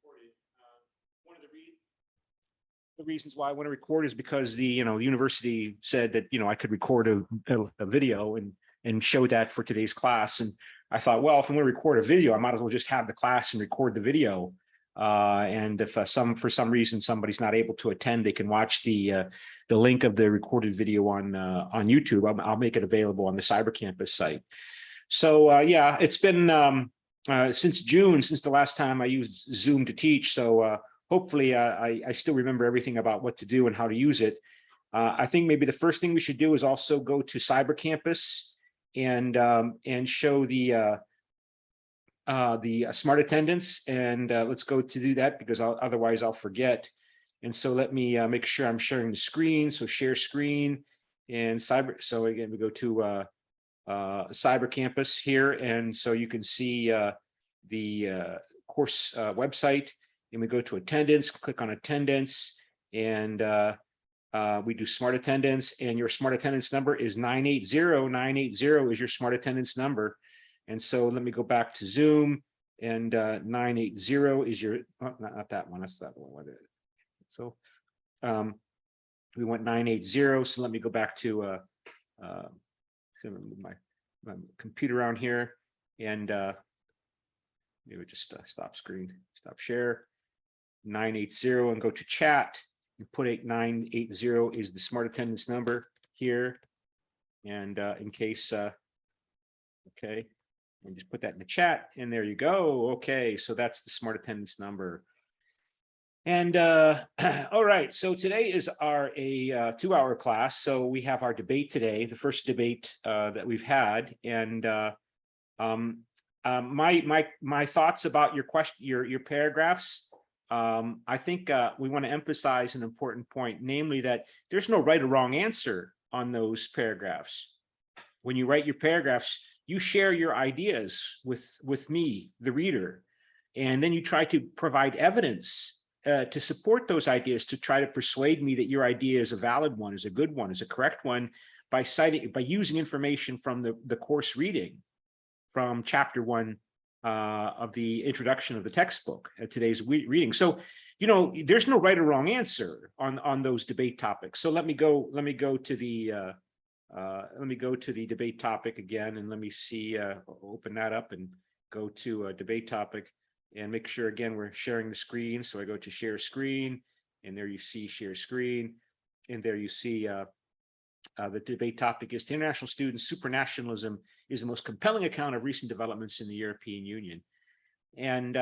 One of the reasons why I want to record is because the university said that I could record a video and show that for today's class. And I thought, well, if I'm going to record a video, I might as well just have the class and record the video. And if for some reason somebody's not able to attend, they can watch the link of the recorded video on YouTube. I'll make it available on the Cyber Campus site. So yeah, it's been since June, since the last time I used Zoom to teach. So hopefully I still remember everything about what to do and how to use it. I think maybe the first thing we should do is also go to Cyber Campus and show the smart attendance. And let's go to do that, because otherwise I'll forget. And so let me make sure I'm sharing the screen. So share screen and Cyber. So again, we go to Cyber Campus here, and so you can see the course website, and we go to attendance, click on attendance, and we do smart attendance, and your smart attendance number is 980. 980 is your smart attendance number. And so let me go back to Zoom, and 980 is your, oh, not that one, that's that one. So we went 980. So let me go back to move my computer around here, and maybe just stop screen, stop share, 980, and go to chat and put 980 is the smart attendance number here. And in case, okay, and just put that in the chat, and there you go. Okay, so that's the smart attendance number. And all right, so today is our 2-hour class. So we have our debate today, the first debate that we've had. And my thoughts about your question, your paragraphs. I think we want to emphasize an important point, namely that there's no right or wrong answer on those paragraphs. When you write your paragraphs, you share your ideas with me, the reader, and then you try to provide evidence to support those ideas, to try to persuade me that your idea is a valid one, is a good one, is a correct one, by using information from the course reading from chapter 1 of the introduction of the textbook at today's reading. So, there's no right or wrong answer on those debate topics. So let me go to the debate topic again, and let me see, open that up and go to a debate topic. And make sure, again, we're sharing the screen. So I go to share screen, and there you see share screen. And there you see the debate topic is to international students, supranationalism is the most compelling account of recent developments in the European Union. And,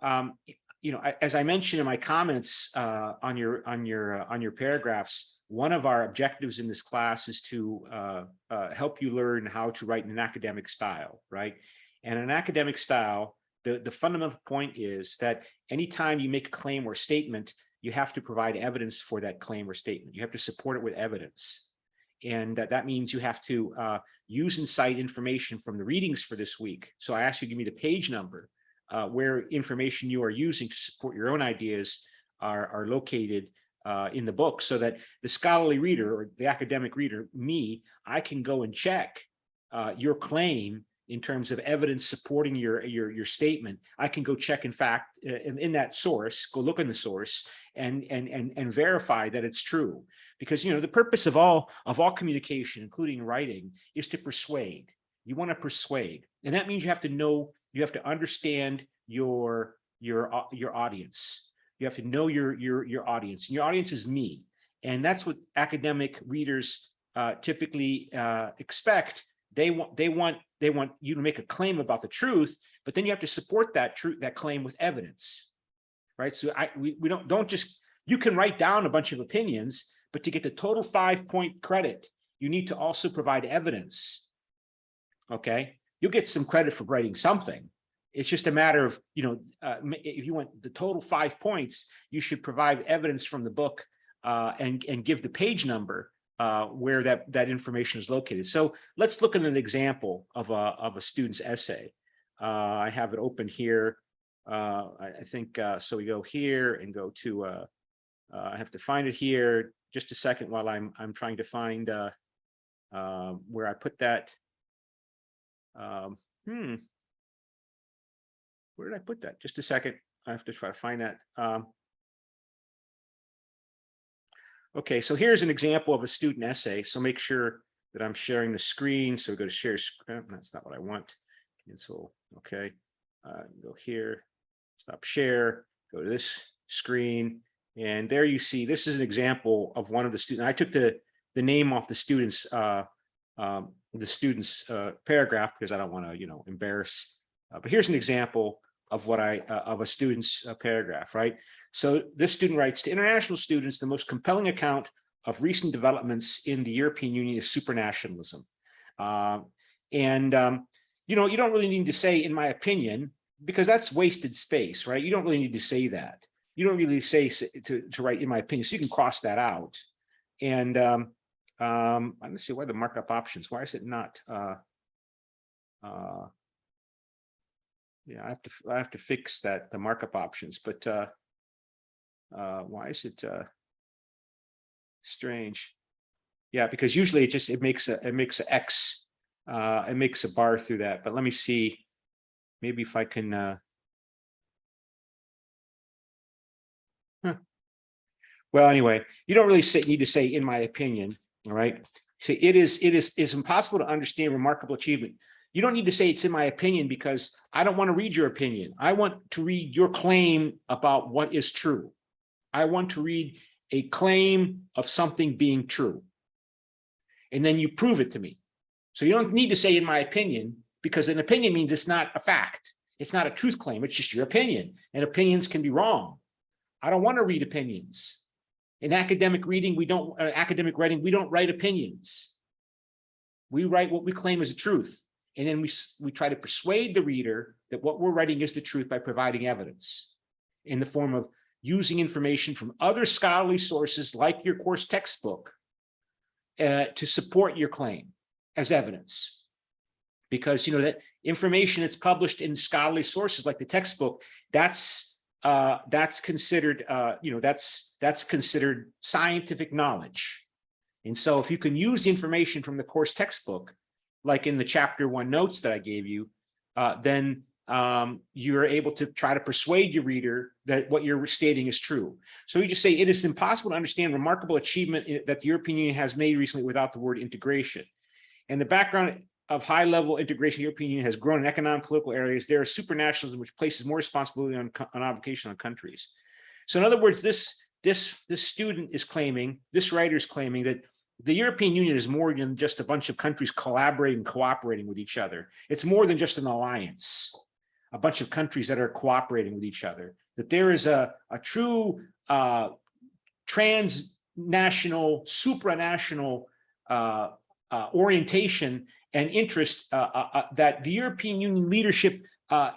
as I mentioned in my comments on your paragraphs, one of our objectives in this class is to help you learn how to write in an academic style, right? And an academic style, the fundamental point is that anytime you make a claim or statement, you have to provide evidence for that claim or statement. You have to support it with evidence. And that means you have to use and cite information from the readings for this week. So I ask you to give me the page number where information you are using to support your own ideas are located in the book, so that the scholarly reader or the academic reader, me, I can go and check your claim in terms of evidence supporting your statement. I can go check, in fact, in that source, go look in the source and verify that it's true. Because the purpose of all communication, including writing, is to persuade. You want to persuade, and that means you have to know, you have to understand your audience. You have to know your audience, and your audience is me, and that's what academic readers typically expect. They want you to make a claim about the truth, but then you have to support that claim with evidence, right? So we don't just, you can write down a bunch of opinions, but to get the total 5-point credit, you need to also provide evidence. Okay, you'll get some credit for writing something. It's just a matter of, if you want the total 5 points, you should provide evidence from the book and give the page number where that information is located. So let's look at an example of a student's essay. I have it open here. I think so. We go here and go to. I have to find it here. Just a second while I'm trying to find where I put that. Where did I put that? Just a second. I have to try to find that. Okay, so here's an example of a student essay. So make sure that I'm sharing the screen. So go to share screen. That's not what I want. Cancel. Okay. Go here. Stop share. Go to this screen. And there you see, this is an example of one of the students. I took the name off the student's paragraph because I don't want to, embarrass. But here's an example of what of a student's paragraph, right? So this student writes, to international students, the most compelling account of recent developments in the European Union is supranationalism. You don't really need to say, in my opinion, because that's wasted space, right? You don't really need to say that. You don't really say to write, in my opinion, so you can cross that out. And let's see, why the markup options? Why is it not? Yeah, I have to fix that, the markup options, but why is it strange? Yeah, because usually it makes a X, it makes a bar through that. But let me see, maybe if I can. Well, anyway, you don't really need to say, in my opinion. All right. So it's impossible to understand remarkable achievement. You don't need to say it's in my opinion, because I don't want to read your opinion. I want to read your claim about what is true. I want to read a claim of something being true. And then you prove it to me. So you don't need to say, in my opinion, because an opinion means it's not a fact. It's not a truth claim. It's just your opinion. And opinions can be wrong. I don't want to read opinions. In academic reading, academic writing, we don't write opinions. We write what we claim is the truth. And then we try to persuade the reader that what we're writing is the truth by providing evidence in the form of using information from other scholarly sources like your course textbook to support your claim as evidence. Because that information that's published in scholarly sources like the textbook, that's considered that's considered scientific knowledge. And so if you can use the information from the course textbook, like in the chapter 1 notes that I gave you, then you're able to try to persuade your reader that what you're stating is true. So you just say, it is impossible to understand remarkable achievement that the European Union has made recently without the word integration. And the background of high-level integration, the European Union has grown in economic, political areas. There is supranationalism, which places more responsibility on obligation on countries. So in other words, this student is claiming, this writer is claiming that the European Union is more than just a bunch of countries collaborating and cooperating with each other. It's more than just an alliance, a bunch of countries that are cooperating with each other. That there is a true transnational, supranational orientation and interest that the European Union leadership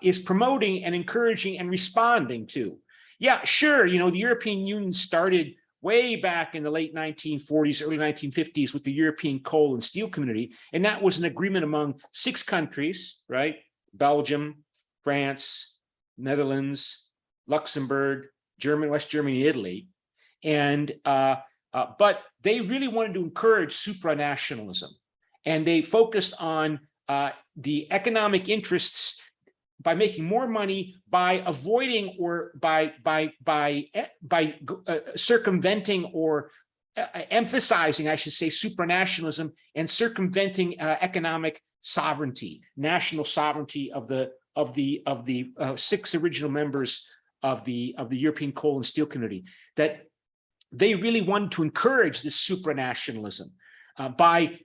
is promoting and encouraging and responding to. Yeah, sure, the European Union started way back in the late 1940s, early 1950s with the European Coal and Steel Community. And that was an agreement among 6 countries, right? Belgium, France, Netherlands, Luxembourg, Germany, West Germany, Italy. And but they really wanted to encourage supranationalism. And they focused on the economic interests by making more money, by avoiding or by circumventing or emphasizing, I should say, supranationalism and circumventing economic sovereignty, national sovereignty of the 6 original members of the European Coal and Steel Community. That they really wanted to encourage this supranationalism by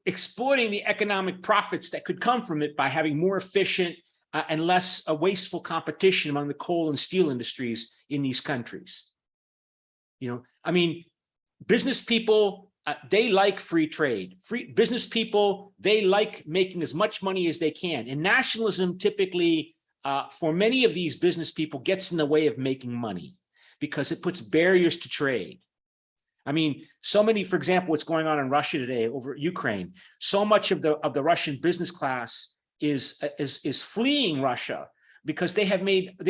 exploiting the economic profits that could come from it by having more efficient and less wasteful competition among the coal and steel industries in these countries. I mean, business people, they like free trade. Business people, they like making as much money as they can. And nationalism typically, for many of these business people, gets in the way of making money because it puts barriers to trade. I mean, so many, for example, what's going on in Russia today over Ukraine, so much of the Russian business class is fleeing Russia because they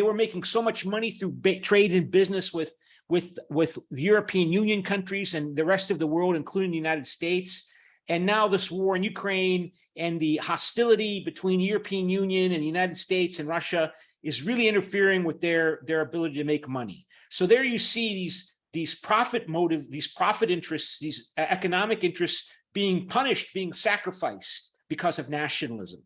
were making so much money through trade and business with the European Union countries and the rest of the world, including the United States. And now this war in Ukraine and the hostility between the European Union and the United States and Russia is really interfering with their ability to make money. So there you see these profit motive, these profit interests, these economic interests being punished, being sacrificed because of nationalism.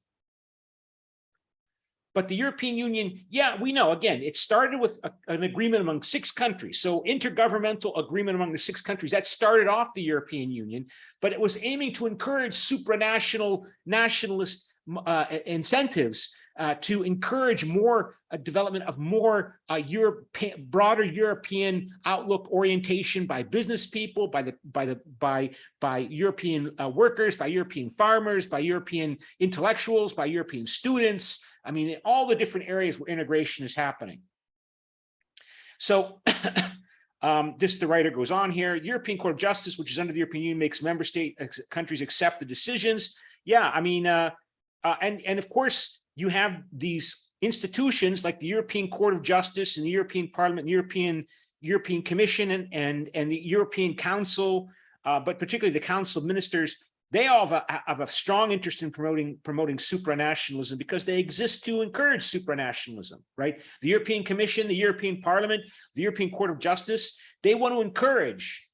But the European Union, yeah, we know, again, it started with an agreement among 6 countries. So intergovernmental agreement among the 6 countries, that started off the European Union, but it was aiming to encourage supranational, nationalist incentives to encourage more development of more broader European outlook orientation by business people, by European workers, by European farmers, by European intellectuals, by European students. I mean, all the different areas where integration is happening. So the writer goes on here. European Court of Justice, which is under the European Union, makes member state countries accept the decisions. Yeah, I mean, and of course, you have these institutions like the European Court of Justice and the European Parliament, and European Commission, and the European Council, but particularly the Council of Ministers. They all have a strong interest in promoting supranationalism because they exist to encourage supranationalism, right? The European Commission, the European Parliament, the European Court of Justice, they want to encourage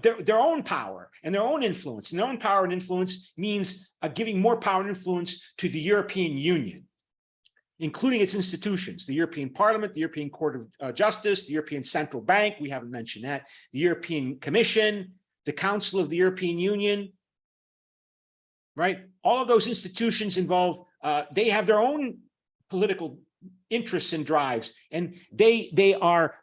their own power and their own influence. And their own power and influence means giving more power and influence to the European Union, including its institutions, the European Parliament, the European Court of Justice, the European Central Bank, we haven't mentioned that, the European Commission, the Council of the European Union, right? All of those institutions involve, they have their own political interests and drives, and they are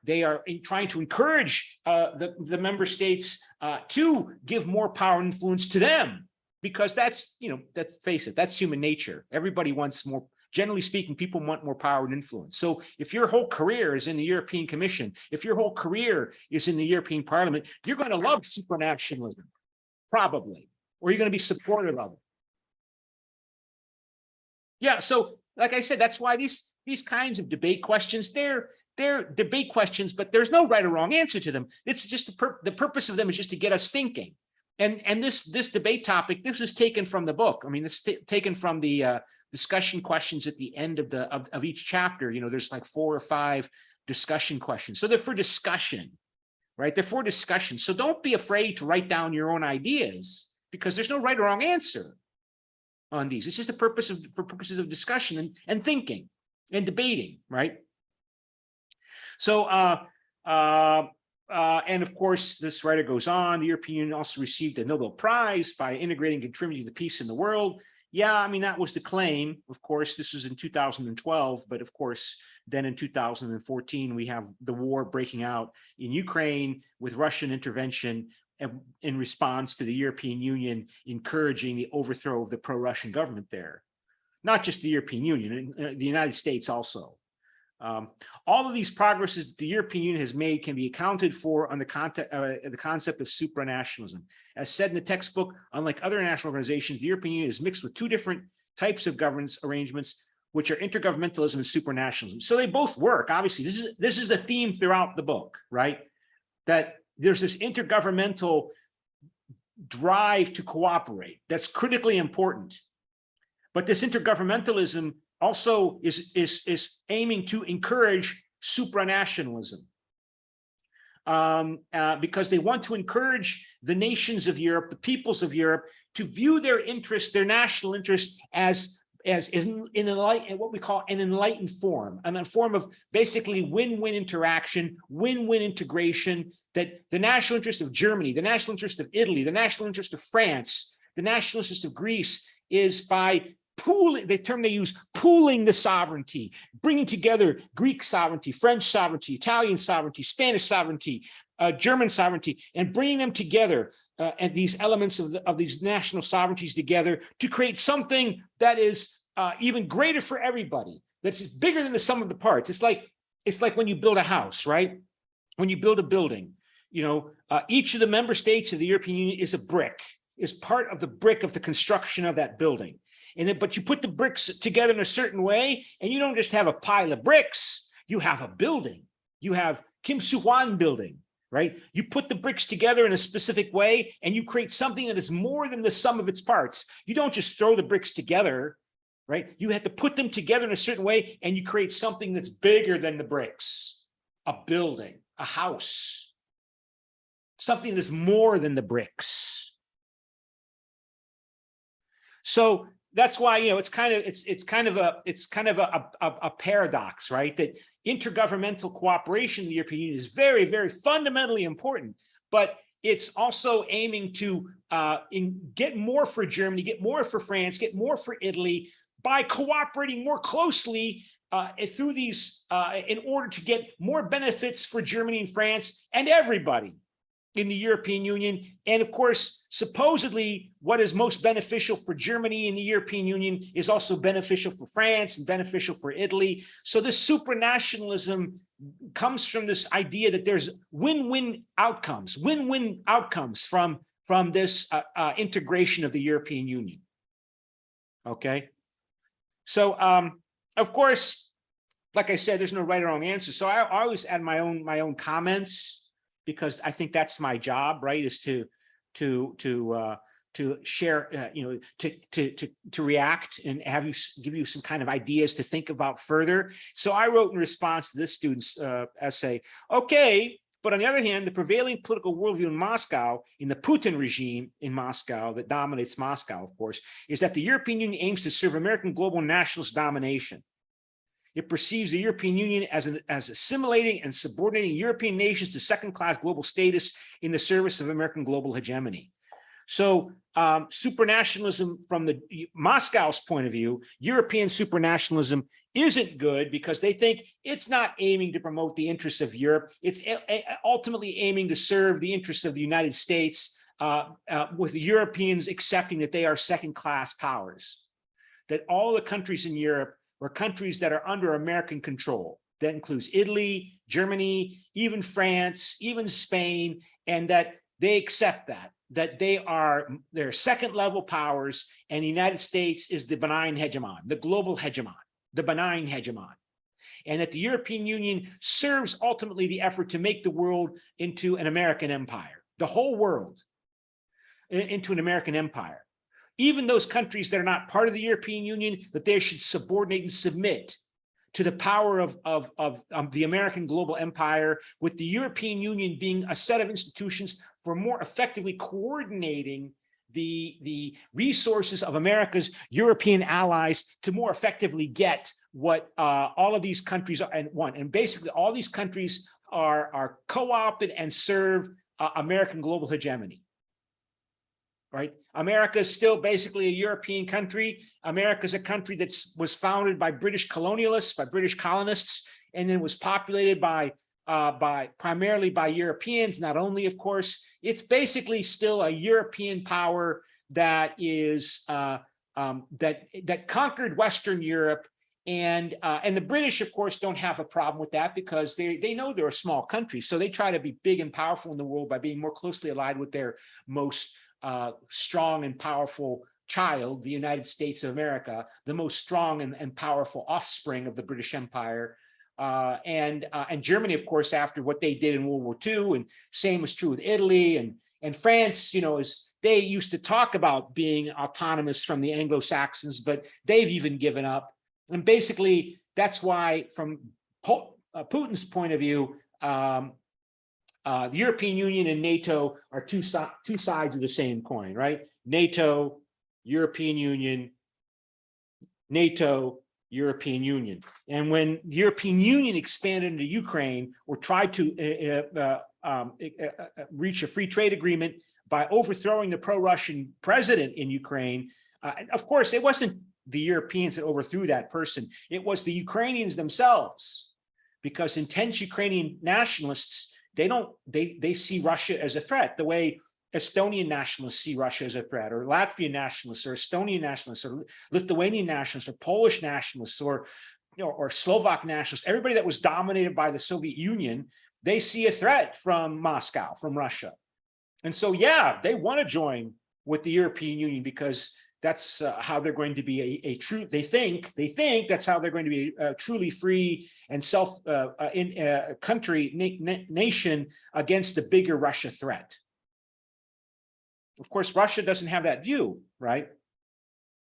trying to encourage the member states to give more power and influence to them, because that's, let's face it, that's human nature. Everybody wants more. Generally speaking, people want more power and influence. So if your whole career is in the European Commission, if your whole career is in the European Parliament, you're going to love supranationalism, probably, or you're going to be supportive of it. Yeah, so like I said, that's why these kinds of debate questions, they're debate questions, but there's no right or wrong answer to them. It's just the purpose of them is just to get us thinking. And this debate topic, this is taken from the book. I mean, it's taken from the discussion questions at the end of each chapter. There's like 4 or 5 discussion questions. So they're for discussion, right? They're for discussion. So don't be afraid to write down your own ideas, because there's no right or wrong answer on these. It's just for purposes of discussion and thinking and debating, right? So, and of course, this writer goes on, the European Union also received a Nobel Prize by integrating and contributing to peace in the world. Yeah, I mean, that was the claim. Of course, this was in 2012, but of course, then in 2014, we have the war breaking out in Ukraine with Russian intervention in response to the European Union encouraging the overthrow of the pro-Russian government there. Not just the European Union, the United States also. All of these progresses that the European Union has made can be accounted for on the concept of supranationalism. As said in the textbook, unlike other international organizations, the European Union is mixed with 2 different types of governance arrangements, which are intergovernmentalism and supranationalism. So they both work. Obviously, this is the theme throughout the book, right? That there's this intergovernmental drive to cooperate that's critically important. But this intergovernmentalism also is aiming to encourage supranationalism, because they want to encourage the nations of Europe, the peoples of Europe, to view their interests, their national interests, as in what we call an enlightened form, and a form of basically win-win interaction, win-win integration, that the national interest of Germany, the national interest of Italy, the national interest of France, the national interest of Greece is by pooling, the term they use, pooling the sovereignty, bringing together Greek sovereignty, French sovereignty, Italian sovereignty, Spanish sovereignty, German sovereignty, and bringing them together and these elements of these national sovereignties together to create something that is even greater for everybody, that's bigger than the sum of the parts. It's like when you build a house, right? When you build a building, each of the member states of the European Union is a brick, is part of the brick of the construction of that building. But you put the bricks together in a certain way, and you don't just have a pile of bricks, you have a building. You have Kim Soo-hwan building, right? You put the bricks together in a specific way, and you create something that is more than the sum of its parts. You don't just throw the bricks together, right? You had to put them together in a certain way, and you create something that's bigger than the bricks, a building, a house, something that's more than the bricks. So that's why, you know, it's kind of a paradox, right? That intergovernmental cooperation in the European Union is very, very fundamentally important, but it's also aiming to get more for Germany, get more for France, get more for Italy by cooperating more closely through these in order to get more benefits for Germany and France and everybody in the European Union. And of course, supposedly what is most beneficial for Germany in the European Union is also beneficial for France and beneficial for Italy. So this supranationalism comes from this idea that there's win-win outcomes from this integration of the European Union. Okay. So of course, like I said, there's no right or wrong answer. So I always add my own comments, because I think that's my job, right? Is to share, you know, to react and give you some kind of ideas to think about further. So I wrote in response to this student's essay, okay, but on the other hand, the prevailing political worldview in Moscow, in the Putin regime in Moscow that dominates Moscow, of course, is that the European Union aims to serve American global nationalist domination. It perceives the European Union as assimilating and subordinating European nations to second-class global status in the service of American global hegemony. So supranationalism from the Moscow's point of view, European supranationalism isn't good because they think it's not aiming to promote the interests of Europe. It's ultimately aiming to serve the interests of the United States, with the Europeans accepting that they are second-class powers, that all the countries in Europe or countries that are under American control. That includes Italy, Germany, even France, even Spain, and that they accept that they're second level powers, and the United States is the benign hegemon, the global hegemon, the benign hegemon. And that the European Union serves ultimately the effort to make the world into an American empire, the whole world into an American empire. Even those countries that are not part of the European Union, that they should subordinate and submit to the power of the American global empire, with the European Union being a set of institutions for more effectively coordinating the resources of America's European allies to more effectively get what all of these countries want. And basically, all these countries are co-opted and serve American global hegemony. Right? America is still basically a European country. America is a country that was founded by British colonialists, by British colonists, and then was populated primarily by Europeans. Not only, of course, it's basically still a European power that is that conquered Western Europe, and the British, of course, don't have a problem with that because they know they're a small country, so they try to be big and powerful in the world by being more closely allied with their most strong and powerful child, the United States of America, the most strong and powerful offspring of the British Empire, and Germany, of course, after what they did in World War II, and same was true with Italy and France. You know, as they used to talk about being autonomous from the Anglo-Saxons, but they've even given up. And basically, that's why, from Putin's point of view, the European Union and NATO are two sides of the same coin, right? NATO, European Union, NATO, European Union. And when the European Union expanded into Ukraine or tried to reach a free trade agreement by overthrowing the pro-Russian president in Ukraine, of course, it wasn't the Europeans that overthrew that person. It was the Ukrainians themselves, because intense Ukrainian nationalists, they see Russia as a threat, the way Estonian nationalists see Russia as a threat, or Latvian nationalists, or Estonian nationalists, or Lithuanian nationalists, or Polish nationalists, or Slovak nationalists. Everybody that was dominated by the Soviet Union, they see a threat from Moscow, from Russia. And so, yeah, they want to join with the European Union because that's how they're going to be a true. They think that's how they're going to be a truly free and nation against the bigger Russia threat. Of course, Russia doesn't have that view, right?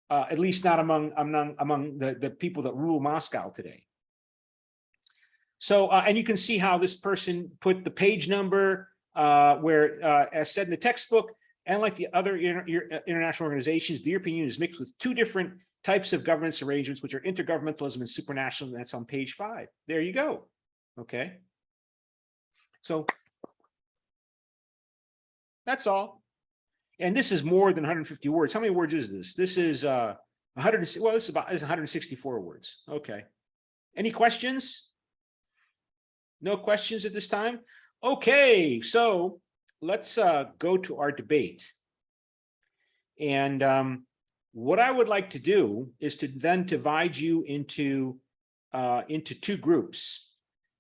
at least not among the people that rule Moscow today. So, and you can see how this person put the page number where, as said in the textbook, and like the other international organizations, the European Union is mixed with two different types of governance arrangements, which are intergovernmentalism and supranational. And that's on page 5. There you go. Okay. So that's all. And this is more than 150 words. How many words is this? This is 100. Well, this is about 164 words. Okay. Any questions? No questions at this time? Okay, so let's go to our debate. And what I would like to do is to then divide you into 2 groups.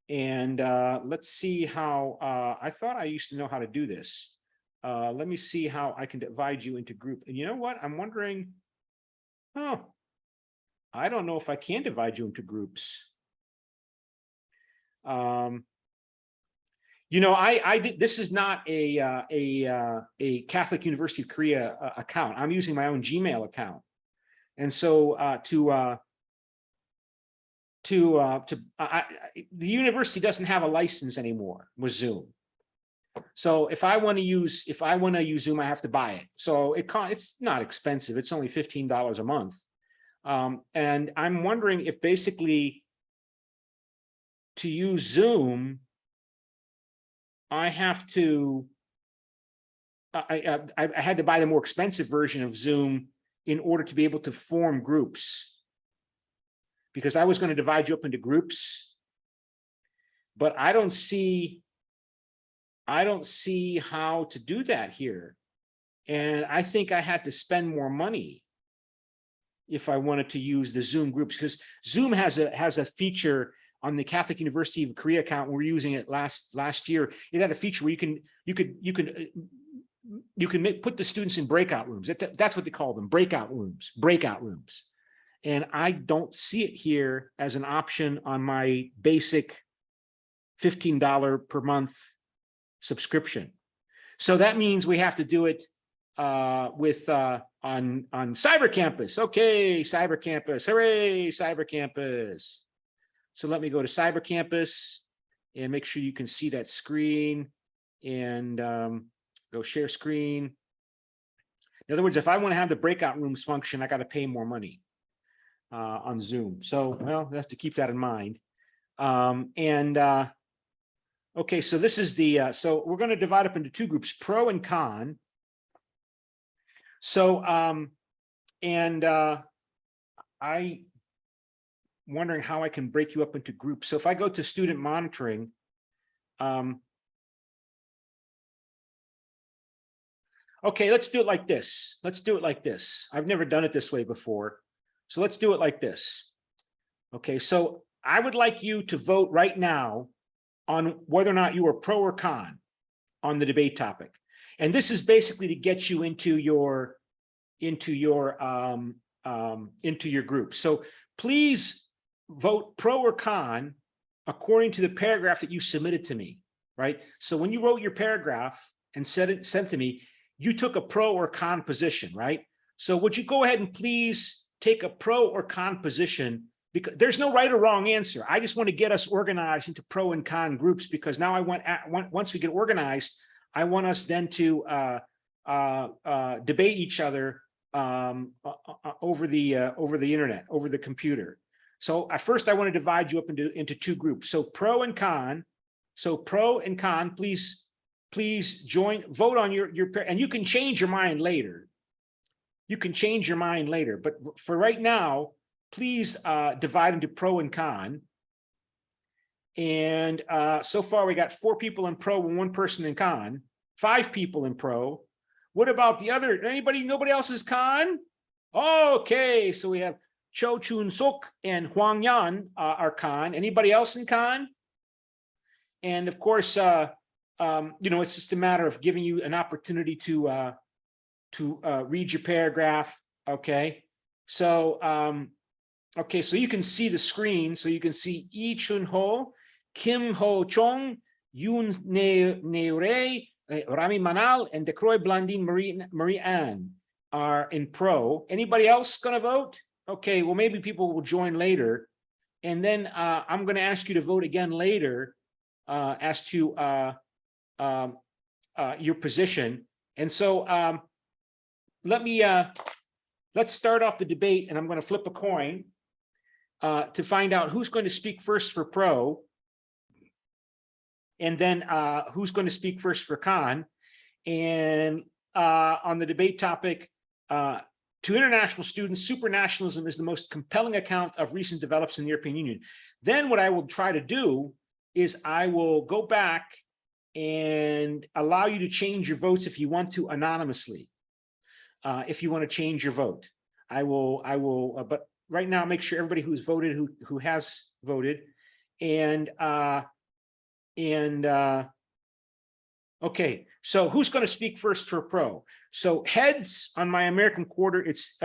And let's see how, I thought I used to know how to do this. Let me see how I can divide you into groups. And you know what? I'm wondering, I don't know if I can divide you into groups. You know, I did. This is not a Catholic University of Korea account. I'm using my own Gmail account, and so the university doesn't have a license anymore with Zoom. So if I want to use Zoom, I have to buy it. So it's not expensive. It's only $15 a month, and I'm wondering if basically to use Zoom, I have to, I had to buy the more expensive version of Zoom in order to be able to form groups, because I was going to divide you up into groups, but I don't see how to do that here. And I think I had to spend more money if I wanted to use the Zoom groups, because Zoom has a feature on the Catholic University of Korea account. We're using it last year. It had a feature where you can put the students in breakout rooms. That's what they call them, breakout rooms. And I don't see it here as an option on my basic $15 per month subscription. So that means we have to do it on Cyber Campus. Okay, Cyber Campus, hooray, Cyber Campus. So let me go to Cyber Campus and make sure you can see that screen, and go share screen. In other words, if I want to have the breakout rooms function, I got to pay more money on Zoom. So, well, I have to keep that in mind. Okay, so this is the, so we're going to divide up into 2 groups, pro and con. So, I wondering how I can break you up into groups. So if I go to student monitoring, okay, let's do it like this. I've never done it this way before. So let's do it like this. Okay, so I would like you to vote right now on whether or not you are pro or con on the debate topic. And this is basically to get you into your group. So please vote pro or con according to the paragraph that you submitted to me, right? So when you wrote your paragraph and sent to me, you took a pro or con position, right? So would you go ahead and please take a pro or con position, because there's no right or wrong answer. I just want to get us organized into pro and con groups, because now once we get organized, I want us then to debate each other over the internet, over the computer. So first I want to divide you up into 2 groups. So pro and con. So pro and con, please vote on your, and you can change your mind later. But for right now, please divide into pro and con. And so far we got 4 people in pro and 1 person in con, 5 people in pro. What about the other, nobody else is con? Okay, so we have Cho Chun-suk and Huang Yan are con. Anybody else in con? And of course, it's just a matter of giving you an opportunity to read your paragraph. Okay, so so you can see the screen. So you can see Yi Chun-ho, Kim Ho-chong, Yoon Ne-rae, Rami Manal, and Decroy Blandine Marie Anne. are in pro. Anybody else going to vote? Okay, well, maybe people will join later. And then I'm going to ask you to vote again later as to your position. And so let's start off the debate, and I'm going to flip a coin to find out who's going to speak first for pro, and then who's going to speak first for con. And on the debate topic, to international students, supranationalism is the most compelling account of recent developments in the European Union. Then what I will try to do is I will go back and allow you to change your votes if you want to anonymously. If you want to change your vote, I will, but right now, make sure everybody who's voted, who has voted, and okay, so who's going to speak first for pro? So heads on my American quarter, it's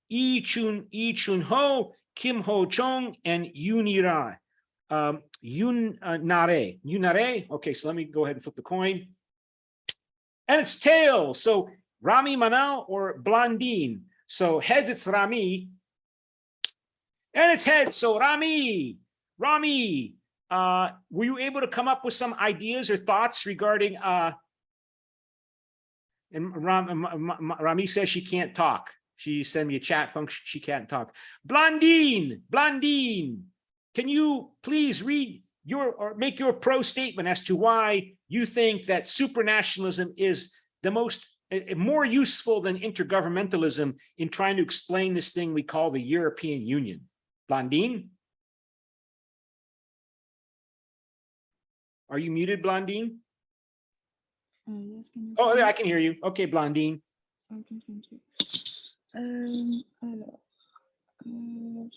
Yi Chun Ho, Kim Ho Chong, and Yunare. Yunare. Okay, so let me go ahead and flip the coin. And it's tails. So Rami Manal or Blondine. So heads, it's Rami. And it's heads. So Rami, were you able to come up with some ideas or thoughts regarding and Rami says she can't talk. She sent me a chat function. She can't talk. Blondine, can you please read or make your pro statement as to why you think that supranationalism is the more useful than intergovernmentalism in trying to explain this thing we call the European Union? Blondine? Are you muted, Blondine? Yes, can you oh, yeah, I can hear you. Okay, Blondine. Okay, thank you. Alors,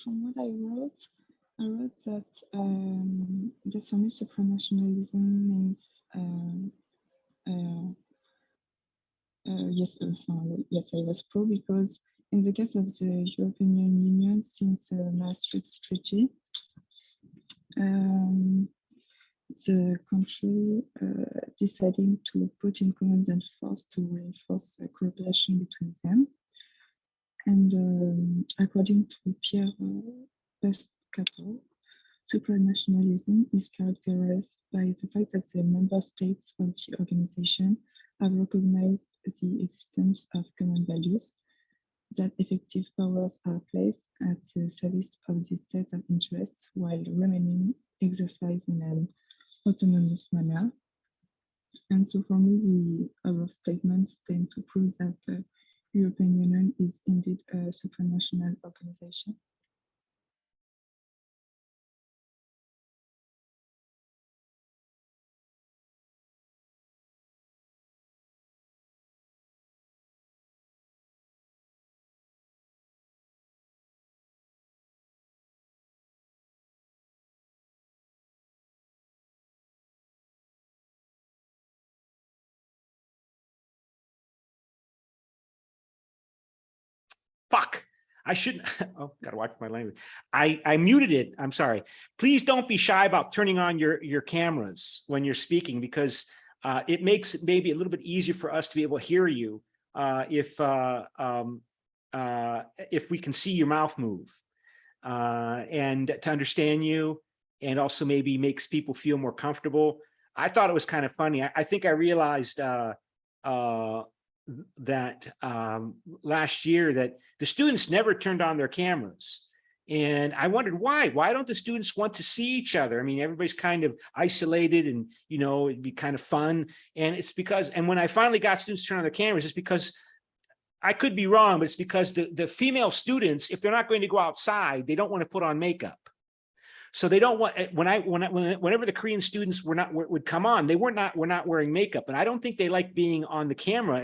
from what I wrote that for me supranationalism means yes, I was pro, because in the case of the European Union, since the Maastricht Treaty, the country deciding to put in common and force to reinforce cooperation between them. And according to Pierre Pescator, supranationalism is characterized by the fact that the member states of the organization have recognized the existence of common values, that effective powers are placed at the service of the set of interests while remaining exercised in an autonomous manner. And so for me, the above statements tend to prove that the European Union is indeed a supranational organization. Fuck. I shouldn't. Oh, gotta watch my language. I muted it. I'm sorry. Please don't be shy about turning on your cameras when you're speaking, because it makes it maybe a little bit easier for us to be able to hear you if we can see your mouth move and to understand you, and also maybe makes people feel more comfortable. I thought it was kind of funny. I think I realized that last year that the students never turned on their cameras. And I wondered why don't the students want to see each other? I mean, everybody's kind of isolated and, you know, it'd be kind of fun. And it's because, and when I finally got students to turn on their cameras, it's because, I could be wrong, but it's because the female students, if they're not going to go outside, they don't want to put on makeup. So they don't want, whenever the Korean students would come on, were not wearing makeup. And I don't think they like being on the camera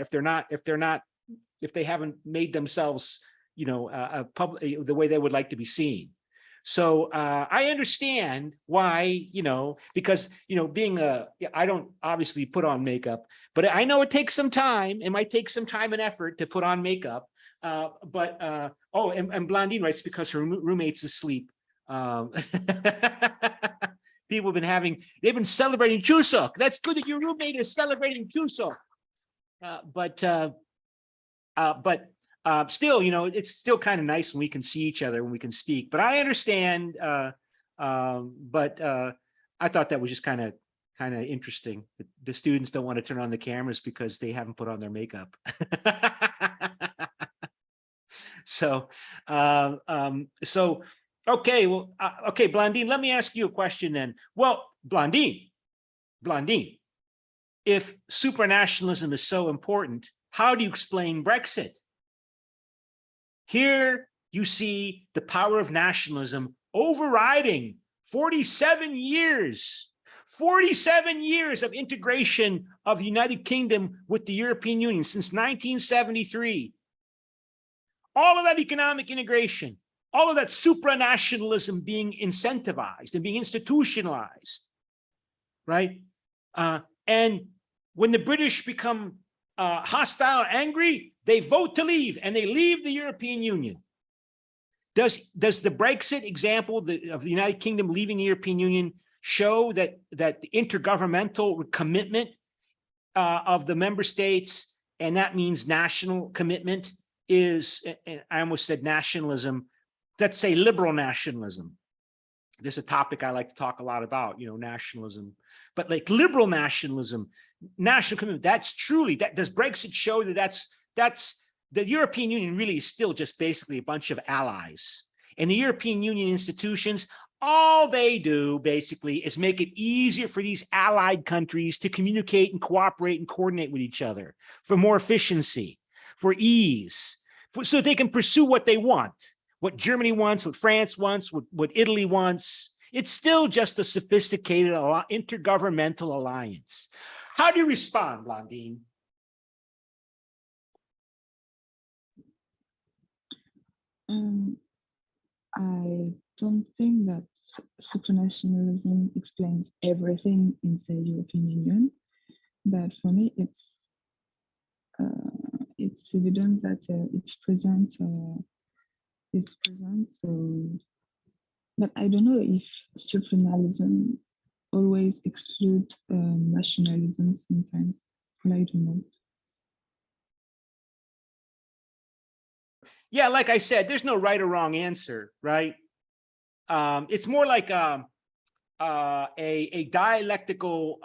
if they haven't made themselves, you know, the way they would like to be seen. So I understand why, you know, because, you know, I don't obviously put on makeup, but I know it takes some time. It might take some time and effort to put on makeup. Oh, and Blondine writes because her roommate's asleep. People have they've been celebrating Chuseok. That's good that your roommate is celebrating Chuseok. But still, you know, it's still kind of nice when we can see each other, when we can speak. But I understand. I thought that was just kind of interesting. The students don't want to turn on the cameras because they haven't put on their makeup. So, okay, well, okay, Blondine, let me ask you a question then. Well, Blondine, if supranationalism is so important, how do you explain Brexit? Here you see the power of nationalism overriding 47 years of integration of the United Kingdom with the European Union since 1973. All of that economic integration, all of that supranationalism being incentivized and being institutionalized, right? And when the British become hostile, angry, they vote to leave, and they leave the European Union. Does the Brexit example of the United Kingdom leaving the European Union show that the intergovernmental commitment of the member states, and that means national commitment, is, and I almost said nationalism, let's say liberal nationalism. This is a topic I like to talk a lot about, you know, nationalism, but like liberal nationalism, national commitment, that's truly, that does Brexit show that that's the European Union really is still just basically a bunch of allies, and the European Union institutions, all they do basically is make it easier for these allied countries to communicate and cooperate and coordinate with each other for more efficiency, for ease, so they can pursue what they want, what Germany wants, what France wants, what Italy wants. It's still just a sophisticated intergovernmental alliance. How do you respond, Blondine? I don't think that supranationalism explains everything in the European Union, but for me, it's evident that it's present. So, but I don't know if supranationalism always excludes nationalism sometimes. I don't know. Yeah, like I said, there's no right or wrong answer, right? It's more like a dialectical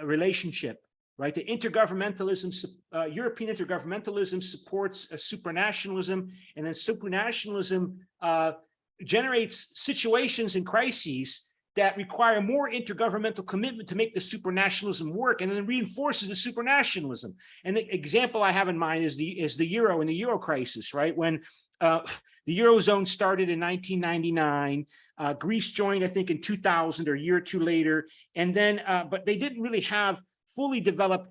relationship, right? The intergovernmentalism, European intergovernmentalism supports supranationalism, and then supranationalism generates situations and crises that require more intergovernmental commitment to make the supranationalism work, and then reinforces the supranationalism. And the example I have in mind is the euro and the euro crisis, right? When the Eurozone started in 1999, Greece joined, I think, in 2000 or a year or two later, and then, but they didn't really have fully developed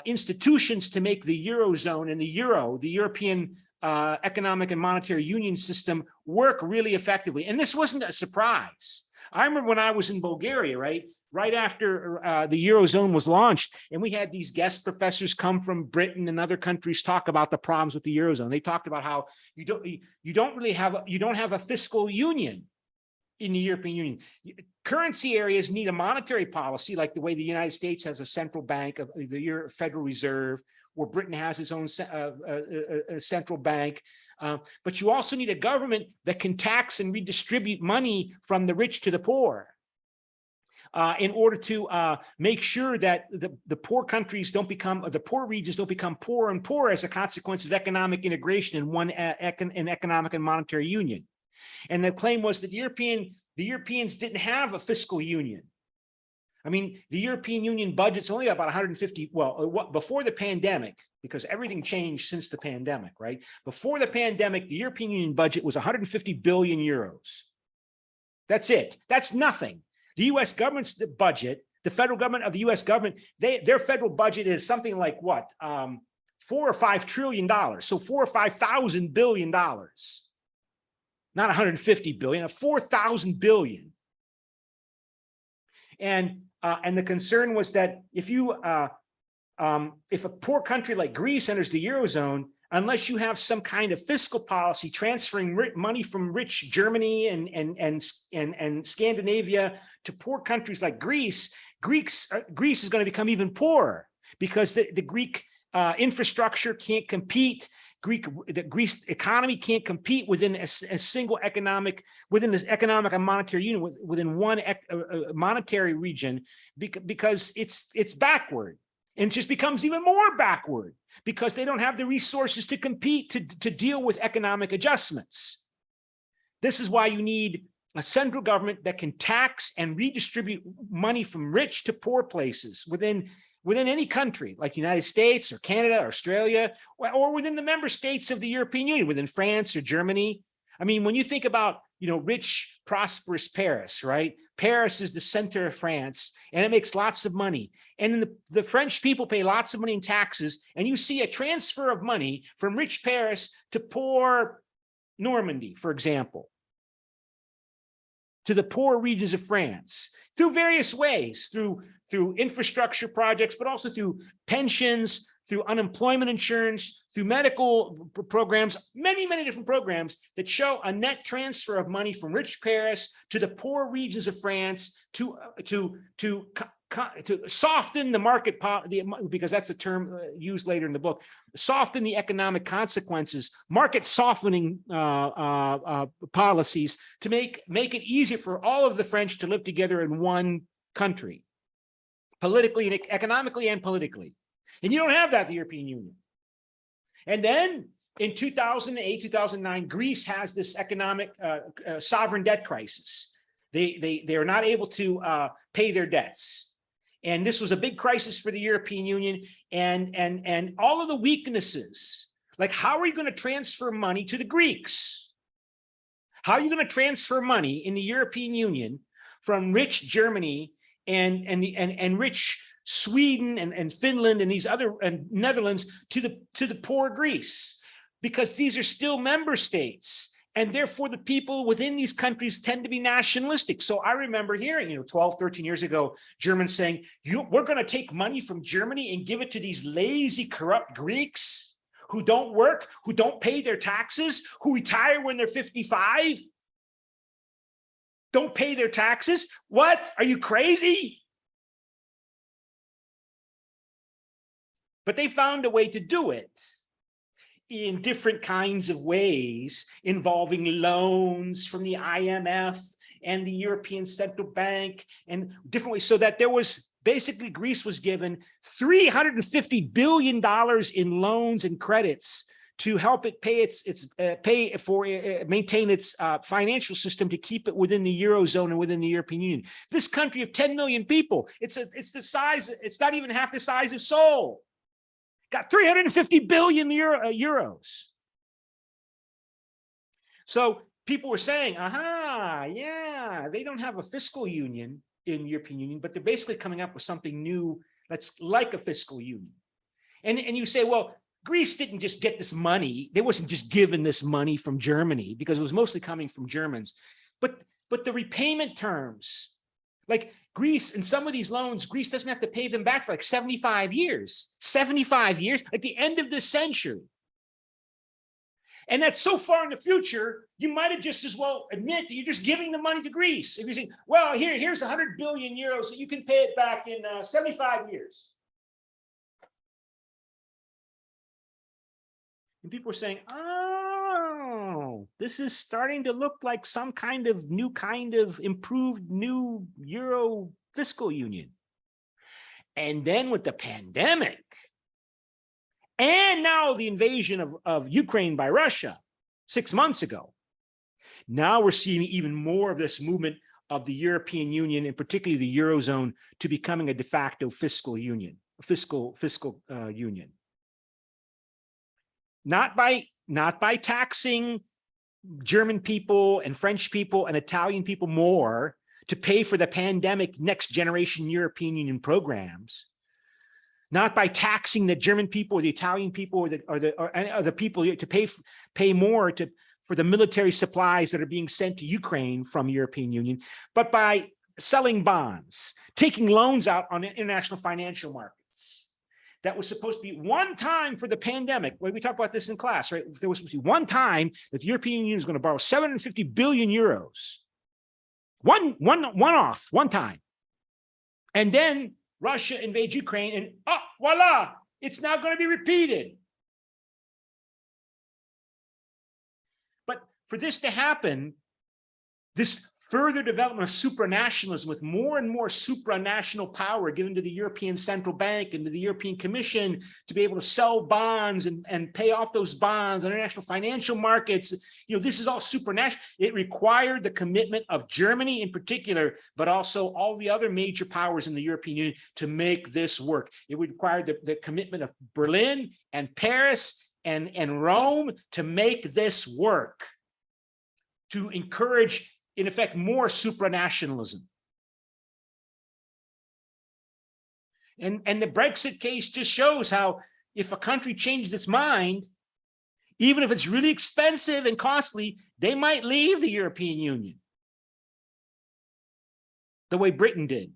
institutions to make the Eurozone and the euro, the European economic and monetary union system, work really effectively. And this wasn't a surprise. I remember when I was in Bulgaria, right after the Eurozone was launched, and we had these guest professors come from Britain and other countries talk about the problems with the Eurozone. They talked about how you don't have a fiscal union in the European Union. Currency areas need a monetary policy, like the way the United States has a central bank of the Federal Reserve, or Britain has its own central bank. But you also need a government that can tax and redistribute money from the rich to the poor in order to make sure that the poor countries don't become, or the poor regions don't become poorer and poorer as a consequence of economic integration in one economic and monetary union. And the claim was that the Europeans didn't have a fiscal union. I mean, the European Union budget's only about 150, well, before the pandemic, because everything changed since the pandemic, right? Before the pandemic, the European Union budget was 150 billion euros. That's it. That's nothing. The US government's budget, the federal government of the US government, their federal budget is something like what? $4 or $5 trillion. So 4 or 5,000 billion dollars. Not 150 billion, 4,000 billion. And the concern was that if a poor country like Greece enters the Eurozone, unless you have some kind of fiscal policy transferring money from rich Germany and Scandinavia to poor countries like Greece, Greece is going to become even poorer, because the Greek infrastructure can't compete. Greece economy can't compete within a single economic, within this economic and monetary union, within one monetary region, because it's backward. And it just becomes even more backward because they don't have the resources to compete, to deal with economic adjustments. This is why you need a central government that can tax and redistribute money from rich to poor places within any country, like the United States or Canada, or Australia, or within the member states of the European Union, within France or Germany. I mean, when you think about, rich, prosperous Paris, right? Paris is the center of France, and it makes lots of money. And then the French people pay lots of money in taxes, and you see a transfer of money from rich Paris to poor Normandy, for example, to the poor regions of France through various ways, through infrastructure projects, but also through pensions, through unemployment insurance, through medical programs, many different programs that show a net transfer of money from rich Paris to the poor regions of France to soften the market, because that's a term used later in the book, soften the economic consequences, market softening policies to make it easier for all of the French to live together in one country, politically and economically and politically. And you don't have that in the European Union. And then in 2008, 2009, Greece has this economic sovereign debt crisis. They are not able to pay their debts. And this was a big crisis for the European Union, and all of the weaknesses, like how are you going to transfer money to the Greeks? How are you going to transfer money in the European Union from rich Germany and rich Sweden and Finland and these other Netherlands to the poor Greece? Because these are still member states. And therefore, the people within these countries tend to be nationalistic. So I remember hearing, 12, 13 years ago, Germans saying, we're going to take money from Germany and give it to these lazy, corrupt Greeks who don't work, who don't pay their taxes, who retire when they're 55, don't pay their taxes. What? Are you crazy? But they found a way to do it in different kinds of ways, involving loans from the IMF and the European Central Bank and different ways, so that there was basically Greece was given $350 billion in loans and credits to help it maintain its financial system, to keep it within the Eurozone and within the European Union. This country of 10 million people, it's the size, it's not even half the size of Seoul. Got 350 billion euros. So people were saying, yeah, they don't have a fiscal union in the European Union, but they're basically coming up with something new that's like a fiscal union. And you say, well, Greece didn't just get this money. They wasn't just given this money from Germany, because it was mostly coming from Germans. But the repayment terms, like Greece, in some of these loans, Greece doesn't have to pay them back for like 75 years, 75 years, at the end of this century. And that's so far in the future, you might have just as well admit that you're just giving the money to Greece. If you're saying, well, here's 100 billion euros, so you can pay it back in 75 years. And people are saying, oh, this is starting to look like some kind of new improved new Euro fiscal union. And then with the pandemic, and now the invasion of Ukraine by Russia 6 months ago, now we're seeing even more of this movement of the European Union, and particularly the Eurozone, to becoming a de facto fiscal union, fiscal union. Not by taxing German people and French people and Italian people more to pay for the pandemic next generation European Union programs, not by taxing the German people or the Italian people or the people to pay more for the military supplies that are being sent to Ukraine from European Union, but by selling bonds, taking loans out on international financial markets. That was supposed to be one time for the pandemic. We talked about this in class, right? There was supposed to be one time that the European Union is going to borrow 750 billion euros. One off, one time. And then Russia invades Ukraine, and voila, it's now going to be repeated. for this to happen, this further development of supranationalism with more and more supranational power given to the European Central Bank and to the European Commission to be able to sell bonds and pay off those bonds on international financial markets. This is all supranational. It required the commitment of Germany in particular, but also all the other major powers in the European Union to make this work. It would require the commitment of Berlin and Paris and Rome to make this work, to encourage, in effect, more supranationalism. And the Brexit case just shows how if a country changes its mind, even if it's really expensive and costly, they might leave the European Union the way Britain did.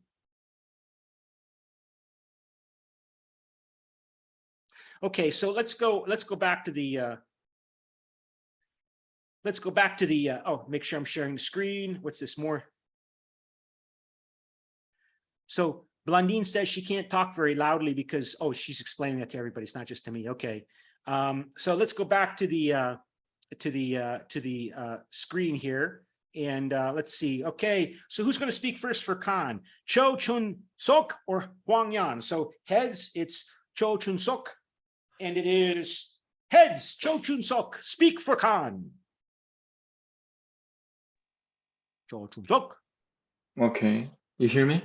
Okay, so let's go back to the oh, make sure I'm sharing the screen. What's this more? So Blandine says she can't talk very loudly because, oh, she's explaining that to everybody. It's not just to me. Okay. So let's go back to the screen here. And let's see. Okay. So who's going to speak first for Khan? Cho Chun Sok or Huang Yan? So heads, it's Cho Chun Sok. And it is heads, Cho Chun Sok, speak for Khan. Okay, you hear me?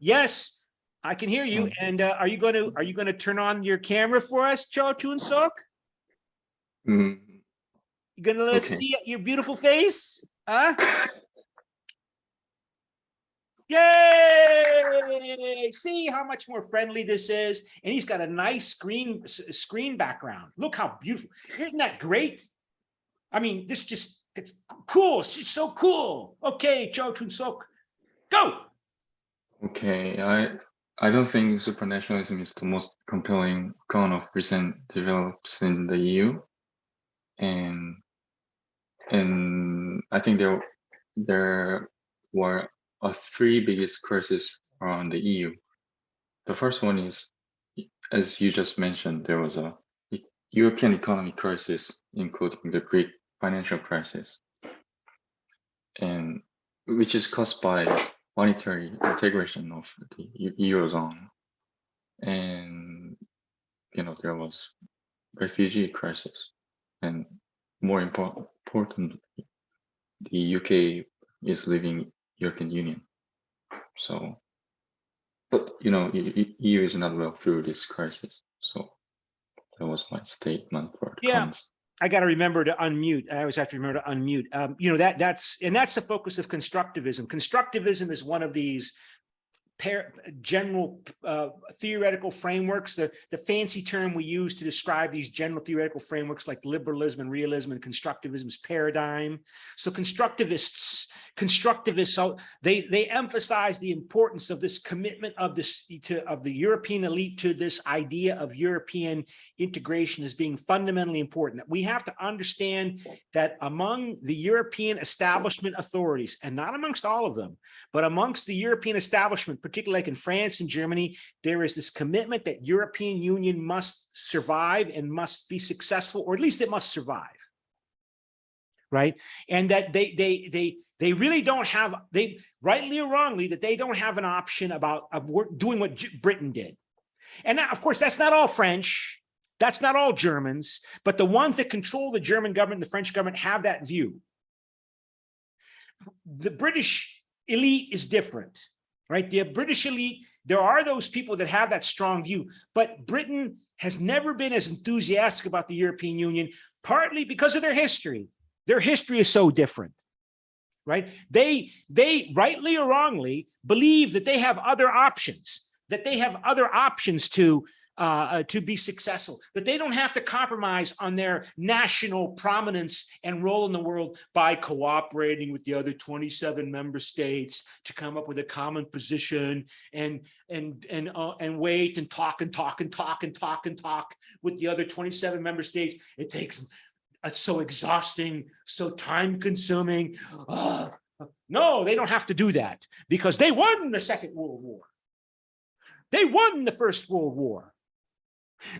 Yes, I can hear you. And are you going to turn on your camera for us, Cho Chun Sok? You going to let us see your beautiful face? Huh? Yay! See how much more friendly this is, and he's got a nice screen background. Look how beautiful! Isn't that great? I mean, it's cool. She's so cool. Okay, Cho Chun Sok, go. Okay, I don't think supranationalism is the most compelling kind of recent develops in the EU, and I think there were three biggest crises around the EU. The first one is, as you just mentioned, there was a European economic crisis, including the Greek financial crisis, and which is caused by monetary integration of the Eurozone. And, there was refugee crisis, and more importantly, the UK is leaving European Union. So, but, EU is not well through this crisis. So that was my statement for the comments. I got to remember to unmute. I always have to remember to unmute. That's the focus of constructivism. Constructivism is one of these general theoretical frameworks. The fancy term we use to describe these general theoretical frameworks like liberalism and realism and constructivism is paradigm. So constructivists, they emphasize the importance of this commitment of the European elite to this idea of European integration as being fundamentally important. We have to understand that among the European establishment authorities, and not amongst all of them, but amongst the European establishment, particularly like in France and Germany, there is this commitment that European Union must survive and must be successful, or at least it must survive, right? And that they really don't have, rightly or wrongly, that they don't have an option about doing what Britain did. And now, of course, that's not all French, that's not all Germans, but the ones that control the German government and the French government have that view. The British elite is different, right? The British elite, there are those people that have that strong view, but Britain has never been as enthusiastic about the European Union, partly because of their history. Their history is so different, right? They rightly or wrongly believe that they have other options, to be successful, that they don't have to compromise on their national prominence and role in the world by cooperating with the other 27 member states to come up with a common position and wait and talk with the other 27 member states. It's so exhausting, so time consuming. No, they don't have to do that because they won the Second World War. They won the First World War.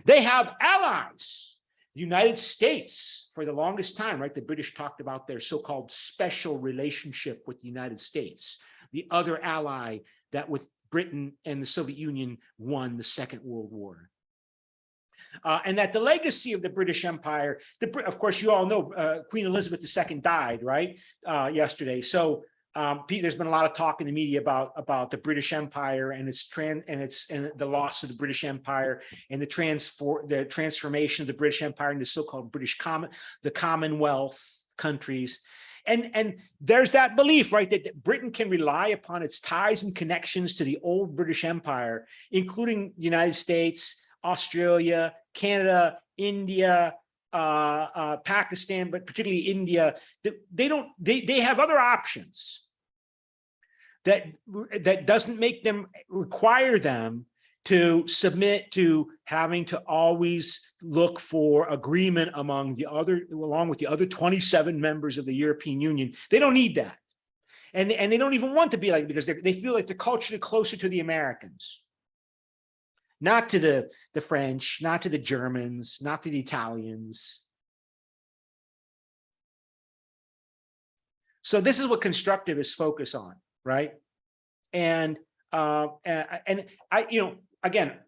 They have allies. The United States, for the longest time, right, the British talked about their so-called special relationship with the United States, the other ally that with Britain and the Soviet Union won the Second World War. And that the legacy of the British Empire, of course, you all know Queen Elizabeth II died, right, yesterday. So there's been a lot of talk in the media about the British Empire and the loss of the British Empire and the transformation of the British Empire into so-called the Commonwealth countries. And there's that belief, right, that Britain can rely upon its ties and connections to the old British Empire, including the United States, Australia, Canada, India, Pakistan, but particularly India. They have other options that doesn't make them require them to submit to having to always look for agreement along with the other 27 members of the European Union. They don't need that. And they don't even want to be like, because they feel like they're culturally closer to the Americans. Not to the French, not to the Germans, not to the Italians. So this is what constructivists focus on, right? And again,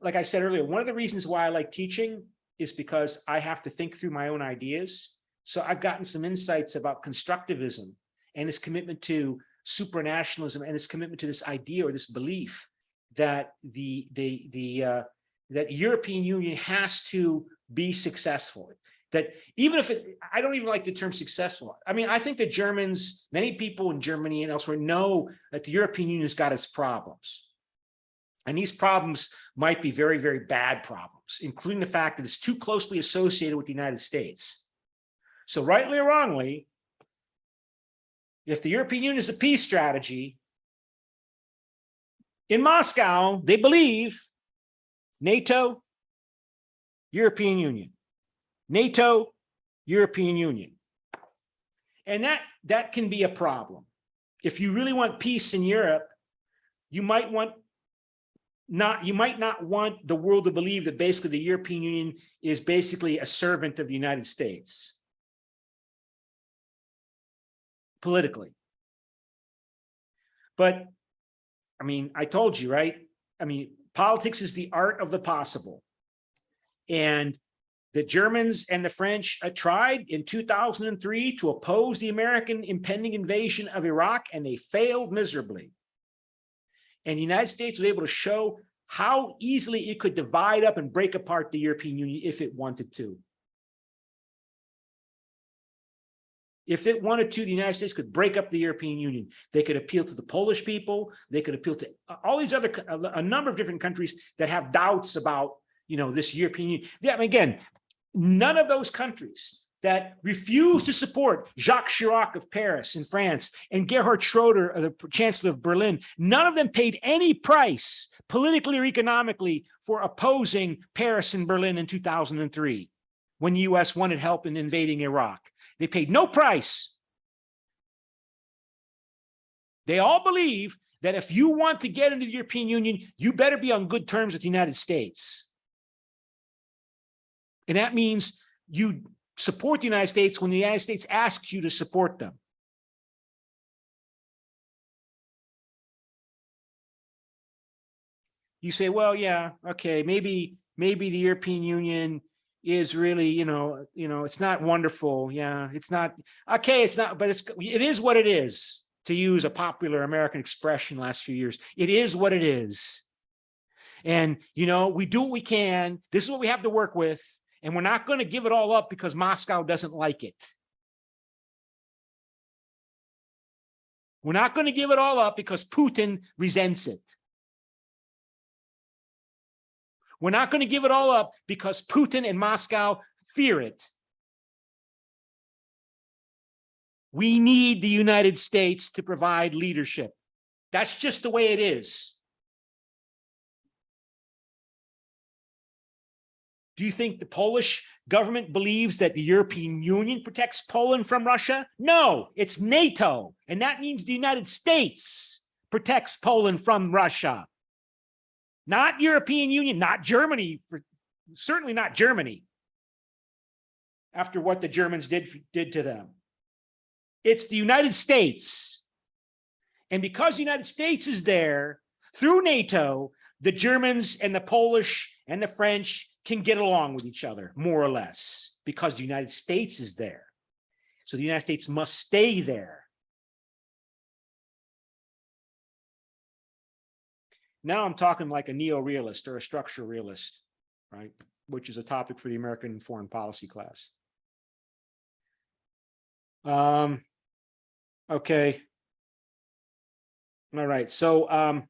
like I said earlier, one of the reasons why I like teaching is because I have to think through my own ideas. So I've gotten some insights about constructivism and its commitment to supranationalism and its commitment to this idea or this belief that that European Union has to be successful. That even if I don't even like the term successful. I mean, I think the Germans, many people in Germany and elsewhere know that the European Union has got its problems. And these problems might be very, very bad problems, including the fact that it's too closely associated with the United States. So rightly or wrongly, if the European Union is a peace strategy, in Moscow, they believe NATO, European Union. NATO, European Union. And that can be a problem. If you really want peace in Europe, you might not want the world to believe that basically the European Union is basically a servant of the United States. Politically. But I mean, I told you, right? I mean, politics is the art of the possible. And the Germans and the French tried in 2003 to oppose the American impending invasion of Iraq, and they failed miserably. And the United States was able to show how easily it could divide up and break apart the European Union if it wanted to. If it wanted to, the United States could break up the European Union. They could appeal to the Polish people. They could appeal to all these a number of different countries that have doubts about, this European Union. Yeah, I mean, again, none of those countries that refused to support Jacques Chirac of Paris in France and Gerhard Schroeder, the Chancellor of Berlin, none of them paid any price politically or economically for opposing Paris and Berlin in 2003 when the US wanted help in invading Iraq. They paid no price. They all believe that if you want to get into the European Union, you better be on good terms with the United States. And that means you support the United States when the United States asks you to support them. You say, well, yeah, okay, maybe the European Union is really, it's not wonderful. Yeah, it's not, okay, it's not, but it is what it is, to use a popular American expression last few years. It is what it is. And, we do what we can. This is what we have to work with. And we're not going to give it all up because Moscow doesn't like it. We're not going to give it all up because Putin resents it. We're not going to give it all up because Putin and Moscow fear it. We need the United States to provide leadership. That's just the way it is. Do you think the Polish government believes that the European Union protects Poland from Russia? No, it's NATO. And that means the United States protects Poland from Russia. Not European Union, not Germany, certainly not Germany. after what the Germans did to them. It's the United States. And because the United States is there, through NATO, the Germans and the Polish and the French can get along with each other, more or less, because the United States is there. So the United States must stay there. Now I'm talking like a neo-realist or a structural realist, right? Which is a topic for the American foreign policy class. Okay. All right. So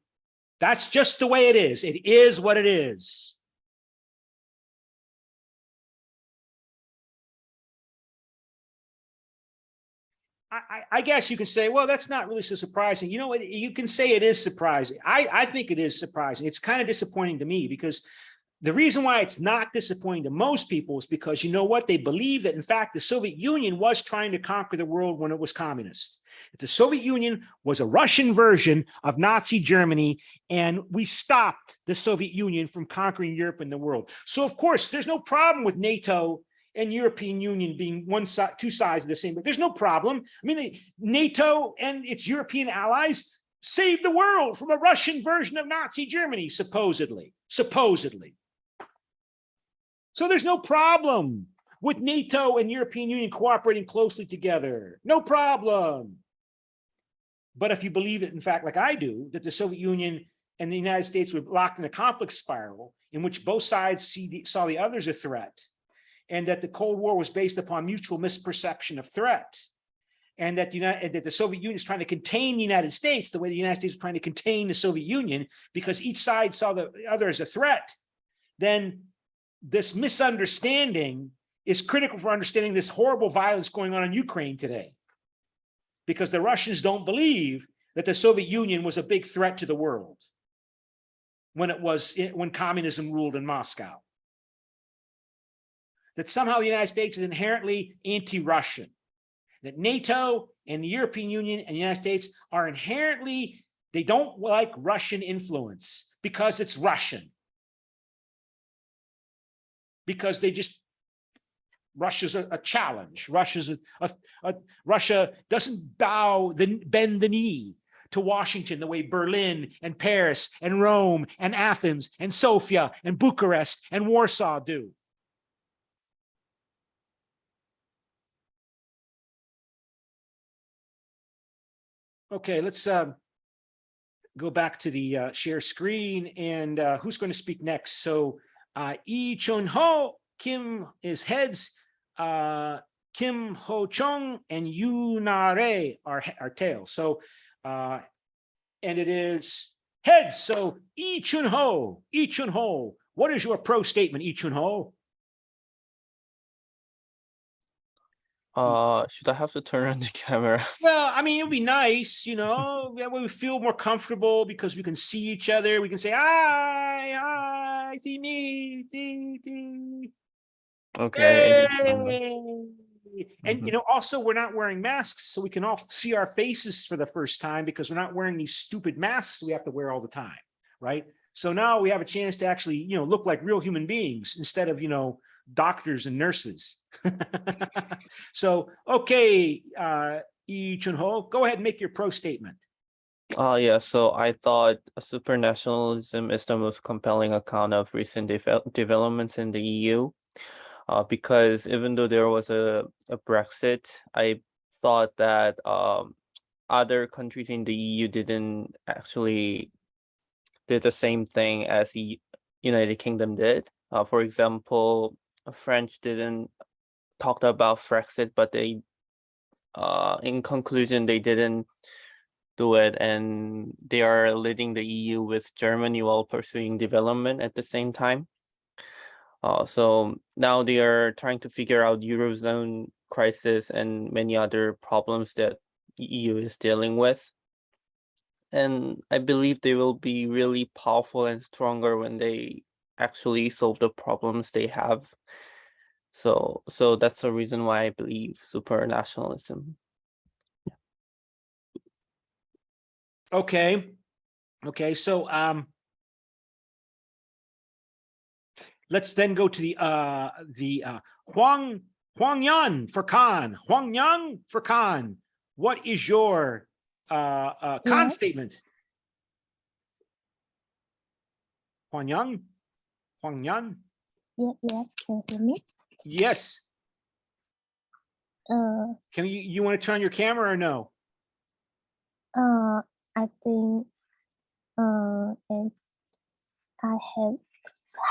that's just the way it is. It is what it is. I guess you can say, well, that's not really so surprising. You know what? You can say it is surprising. I think it is surprising. It's kind of disappointing to me because the reason why it's not disappointing to most people is because, you know what? They believe that, in fact, the Soviet Union was trying to conquer the world when it was communist. The Soviet Union was a Russian version of Nazi Germany, and we stopped the Soviet Union from conquering Europe and the world. So, of course, there's no problem with NATO and European Union being one side, two sides of the same, but there's no problem. I mean, NATO and its European allies saved the world from a Russian version of Nazi Germany, supposedly. So there's no problem with NATO and European Union cooperating closely together. No problem. But if you believe it, in fact, like I do, that the Soviet Union and the United States were locked in a conflict spiral in which both sides saw the other as a threat, and that the Cold War was based upon mutual misperception of threat, and that the Soviet Union is trying to contain the United States the way the United States was trying to contain the Soviet Union because each side saw the other as a threat, then this misunderstanding is critical for understanding this horrible violence going on in Ukraine today. Because the Russians don't believe that the Soviet Union was a big threat to the world when communism ruled in Moscow. That somehow the United States is inherently anti-Russian. That NATO and the European Union and the United States are inherently, they don't like Russian influence because it's Russian. Because they just, Russia's a challenge. Russia doesn't bend the knee to Washington the way Berlin and Paris and Rome and Athens and Sofia and Bucharest and Warsaw do. Okay, let's go back to the share screen, and who's going to speak next? So Lee Chun-ho, Kim is heads, Kim Ho-chung and Yu Na-rae are tails. So, and it is heads. So Lee Chun-ho, what is your pro statement, Lee Chun-ho? Should I have to turn on the camera? Well, I mean, it'd be nice, you know, that way we feel more comfortable because we can see each other. We can say, hi, see me, see. Okay. And, you know, also we're not wearing masks, so we can all see our faces for the first time because we're not wearing these stupid masks we have to wear all the time, right? So now we have a chance to actually, you know, look like real human beings instead of, you know, doctors and nurses. So, okay, Lee Chun-ho, go ahead and make your pro statement. Yeah, so I thought supranationalism is the most compelling account of recent developments in the EU. Because even though there was a Brexit, I thought that other countries in the EU didn't actually did the same thing as the United Kingdom did. For example, French didn't talk about Brexit, but they, in conclusion, they didn't do it, and they are leading the EU with Germany while pursuing development at the same time. So now they are trying to figure out Eurozone crisis and many other problems that the EU is dealing with. And I believe they will be really powerful and stronger when they actually solve the problems they have. So that's the reason why I believe supranationalism. Okay. So let's then go to the Huang Huangyan for Khan. Huangyan for Khan. What is your Khan Yes. statement? Huangyan? Huangyan? Yes, can you hear me? Yes. Can you want to turn on your camera or no? I think if I have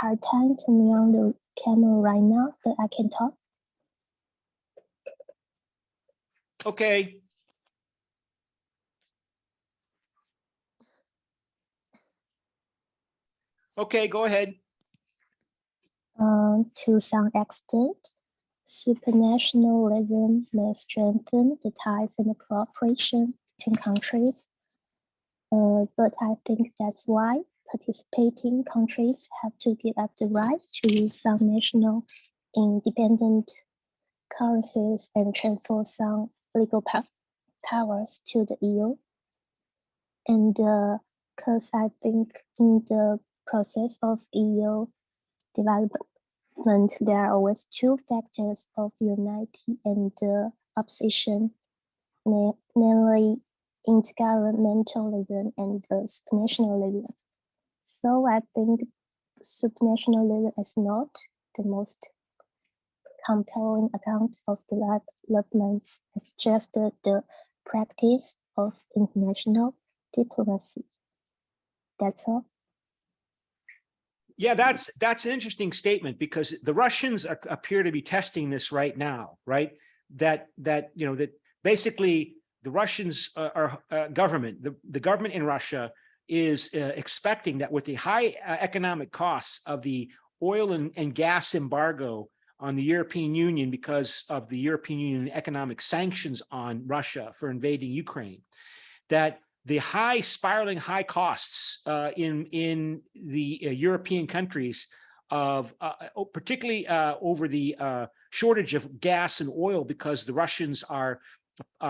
hard time turning on the camera right now, but I can talk. Okay. Okay, go ahead. To some extent, supranationalism may strengthen the ties and the cooperation between countries. But I think that's why participating countries have to give up the right to use some national independent currencies and transfer some legal powers to the EU. And because I think in the process of EU development, there are always two factors of unity and opposition, namely intergovernmentalism and supranationalism. So I think supranationalism is not the most compelling account of developments. It's just the practice of international diplomacy. That's all. Yeah, that's an interesting statement, because the Russians appear to be testing this right now, right? That basically the Russians government, the government in Russia is expecting that with the high economic costs of the oil and gas embargo on the European Union because of the European Union economic sanctions on Russia for invading Ukraine, that the spiraling high costs in the European countries of particularly over the shortage of gas and oil, because the Russians are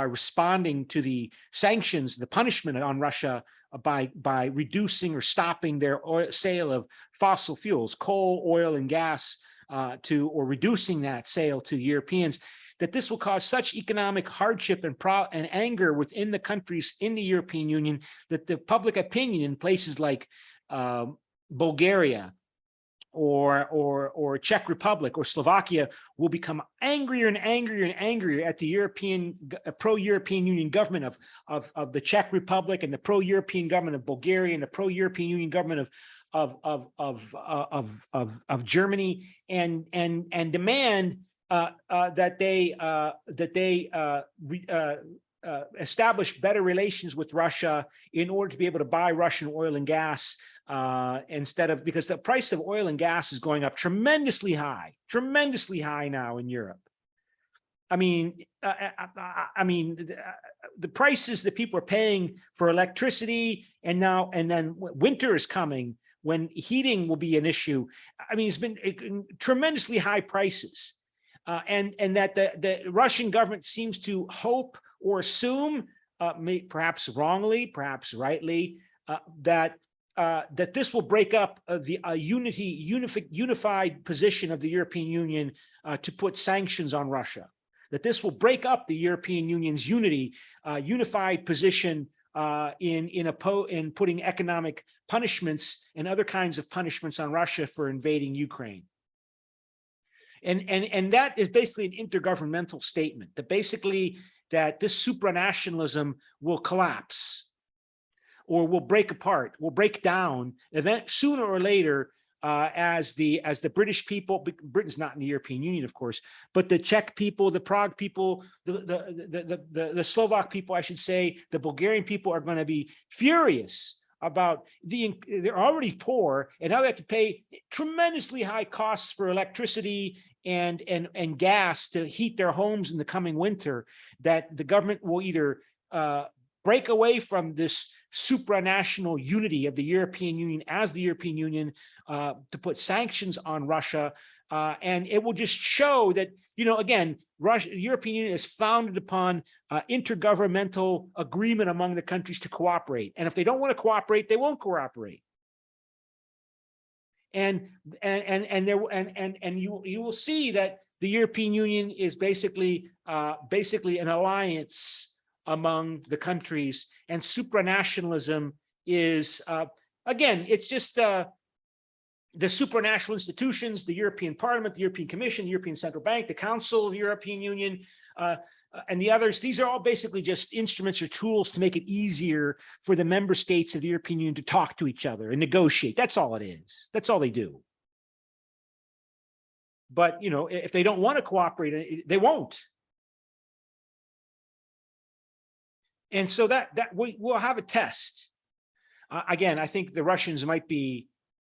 responding to the sanctions, the punishment on Russia by reducing or stopping their sale of fossil fuels, coal, oil, and gas, or reducing that sale to Europeans, that this will cause such economic hardship and anger within the countries in the European Union that the public opinion in places like Bulgaria or Czech Republic or Slovakia will become angrier and angrier and angrier at the pro-European Union government of the Czech Republic, and the pro-European government of Bulgaria, and the pro-European Union government of Germany, and demand that they establish better relations with Russia in order to be able to buy Russian oil and gas, because the price of oil and gas is going up tremendously high now in Europe. I mean, the prices that people are paying for electricity, and then winter is coming when heating will be an issue. I mean, it's been tremendously high prices. And that the Russian government seems to hope or assume, perhaps wrongly, perhaps rightly, that this will break up the unified position of the European Union to put sanctions on Russia. That this will break up the European Union's unified position in putting economic punishments and other kinds of punishments on Russia for invading Ukraine. And that is basically an intergovernmental statement that basically that this supranationalism will collapse or will break apart, will break down sooner or later, as the British people. Britain's not in the European Union, of course, but the Czech people, the Prague people, the Slovak people, I should say, the Bulgarian people are going to be furious about they're already poor, and now they have to pay tremendously high costs for electricity and gas to heat their homes in the coming winter, that the government will either break away from this supranational unity of the European Union as the European Union to put sanctions on Russia. And it will just show that, again, the European Union is founded upon intergovernmental agreement among the countries to cooperate. And if they don't want to cooperate, they won't cooperate. And you will see that the European Union is basically an alliance among the countries, and supranationalism is, again, it's just the supranational institutions, the European Parliament, the European Commission, the European Central Bank, the Council of the European Union, and the others. These are all basically just instruments or tools to make it easier for the member states of the European Union to talk to each other and negotiate. That's all it is. That's all they do. But, you know, if they don't want to cooperate, they won't. And so we'll have a test. Again, I think the Russians might be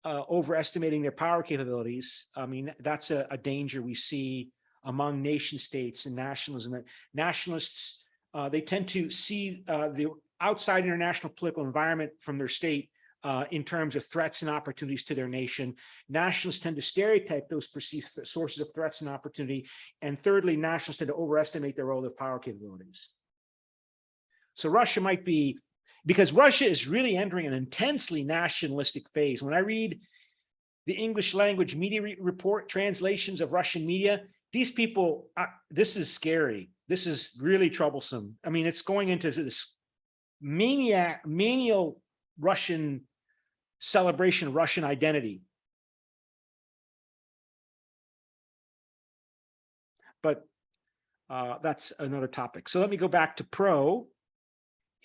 overestimating their power capabilities. I mean, that's a danger we see among nation states and nationalism. Nationalists, they tend to see the outside international political environment from their state in terms of threats and opportunities to their nation. Nationalists tend to stereotype those perceived sources of threats and opportunity. And thirdly, nationalists tend to overestimate their relative power capabilities. So Russia might be, because Russia is really entering an intensely nationalistic phase. When I read the English language media report translations of Russian media, these people, this is scary. This is really troublesome. I mean, it's going into this manial Russian celebration of Russian identity. But that's another topic. So let me go back to pro.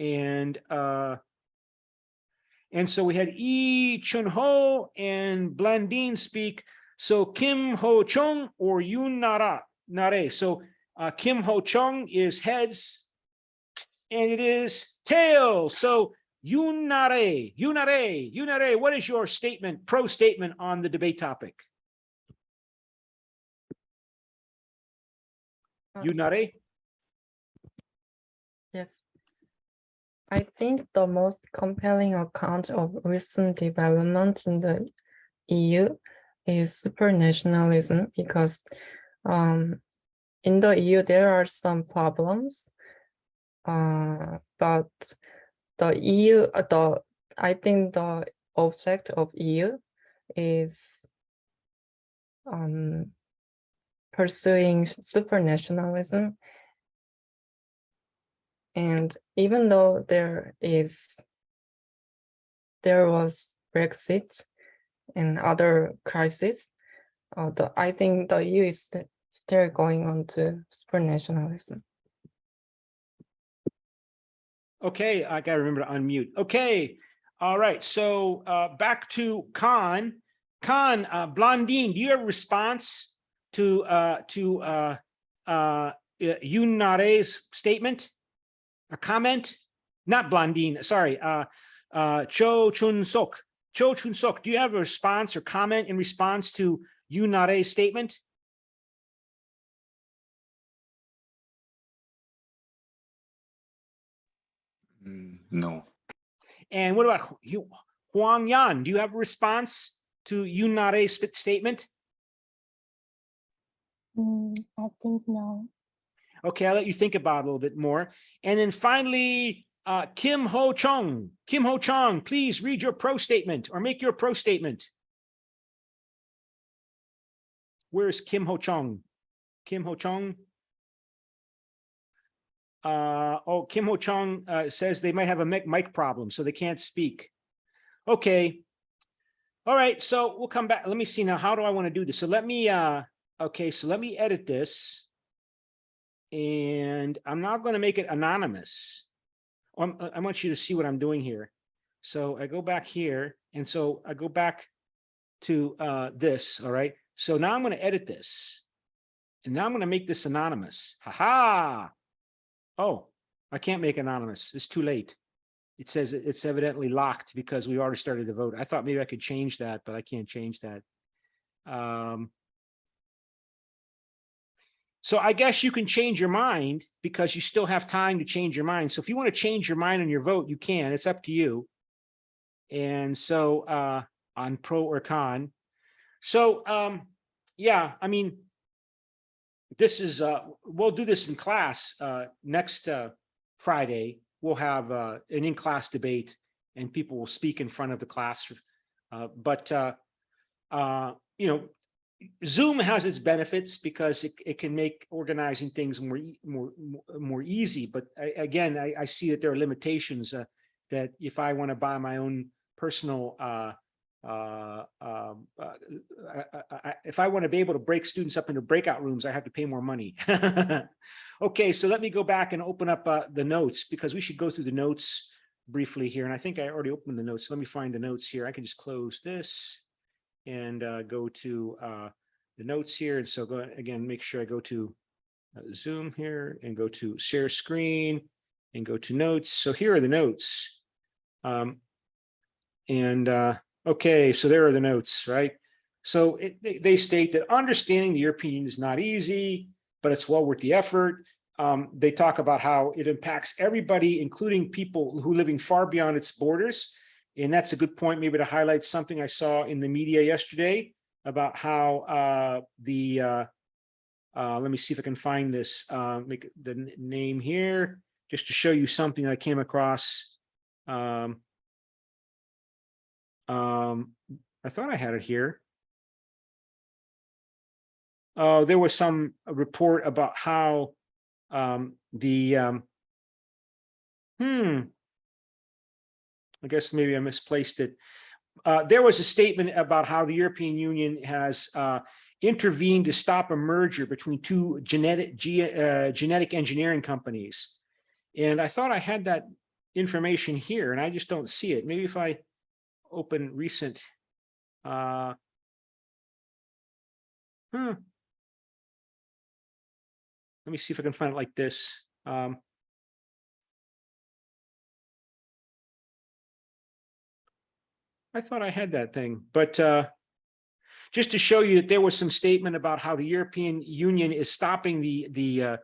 And so we had Yi Chun-ho and Blandine speak. So Kim Ho-chung or Yoon Nare. So Kim Ho-chung is heads and it is tails. So Yoon Nare, what is your statement, pro statement on the debate topic? Yoon Nare? Yes. I think the most compelling account of recent development in the EU is supranationalism, because in the EU there are some problems, but the EU, I think the object of EU is pursuing supranationalism. And even though there was Brexit and other crises, I think the EU is still going on to supranationalism. Okay, I gotta remember to unmute. Okay, all right. So back to Khan. Khan, Blandine, do you have a response to Yoon Nare's statement? A comment? Not Blandine, sorry. Cho Chun-sok. Cho Chun-sok, do you have a response or comment in response to Yoon Nare's statement? No. And what about Huang Yan? Do you have a response to Yoon Nare's statement? I think no. Okay, I'll let you think about it a little bit more. And then finally, Kim Ho-chung. Kim Ho-chung, please read your pro statement or make your pro statement. Where's Kim Ho-chung? Kim Ho-chung? Oh, Kim Ho-chung says they might have a mic problem, so they can't speak. Okay. All right, so we'll come back. Let me see now. How do I want to do this? So let me, okay, so let me edit this. And I'm not going to make it anonymous. I want you to see what I'm doing here. So I go back here. And so I go back to this. All right. So now I'm going to edit this. And now I'm going to make this anonymous. Ha-ha. Oh, I can't make anonymous. It's too late. It says it's evidently locked because we already started the vote. I thought maybe I could change that, but I can't change that. So I guess you can change your mind because you still have time to change your mind. So if you want to change your mind on your vote, you can. It's up to you. And so on pro or con. So yeah, I mean, this is we'll do this in class next Friday. We'll have an in-class debate and people will speak in front of the class. You know, Zoom has its benefits because it can make organizing things more easy. But again, I see that there are limitations that if I want to buy my own personal, if I want to be able to break students up into breakout rooms, I have to pay more money. Okay, so let me go back and open up the notes, because we should go through the notes briefly here. And I think I already opened the notes. Let me find the notes here. I can just close this and go to the notes here. And so go again, make sure I go to Zoom here and go to share screen and go to notes. So here are the notes. Okay, so there are the notes, right? So they state that understanding the European Union is not easy, but it's well worth the effort. They talk about how it impacts everybody, including people who are living far beyond its borders. And that's a good point, maybe to highlight something I saw in the media yesterday about how let me see if I can find this, make the name here, just to show you something I came across. I thought I had it here. Oh, there was some report about how I guess maybe I misplaced it. There was a statement about how the European Union has intervened to stop a merger between two genetic engineering companies. And I thought I had that information here, and I just don't see it. Maybe if I open recent. Let me see if I can find it like this. I thought I had that thing, but just to show you that there was some statement about how the European Union is stopping the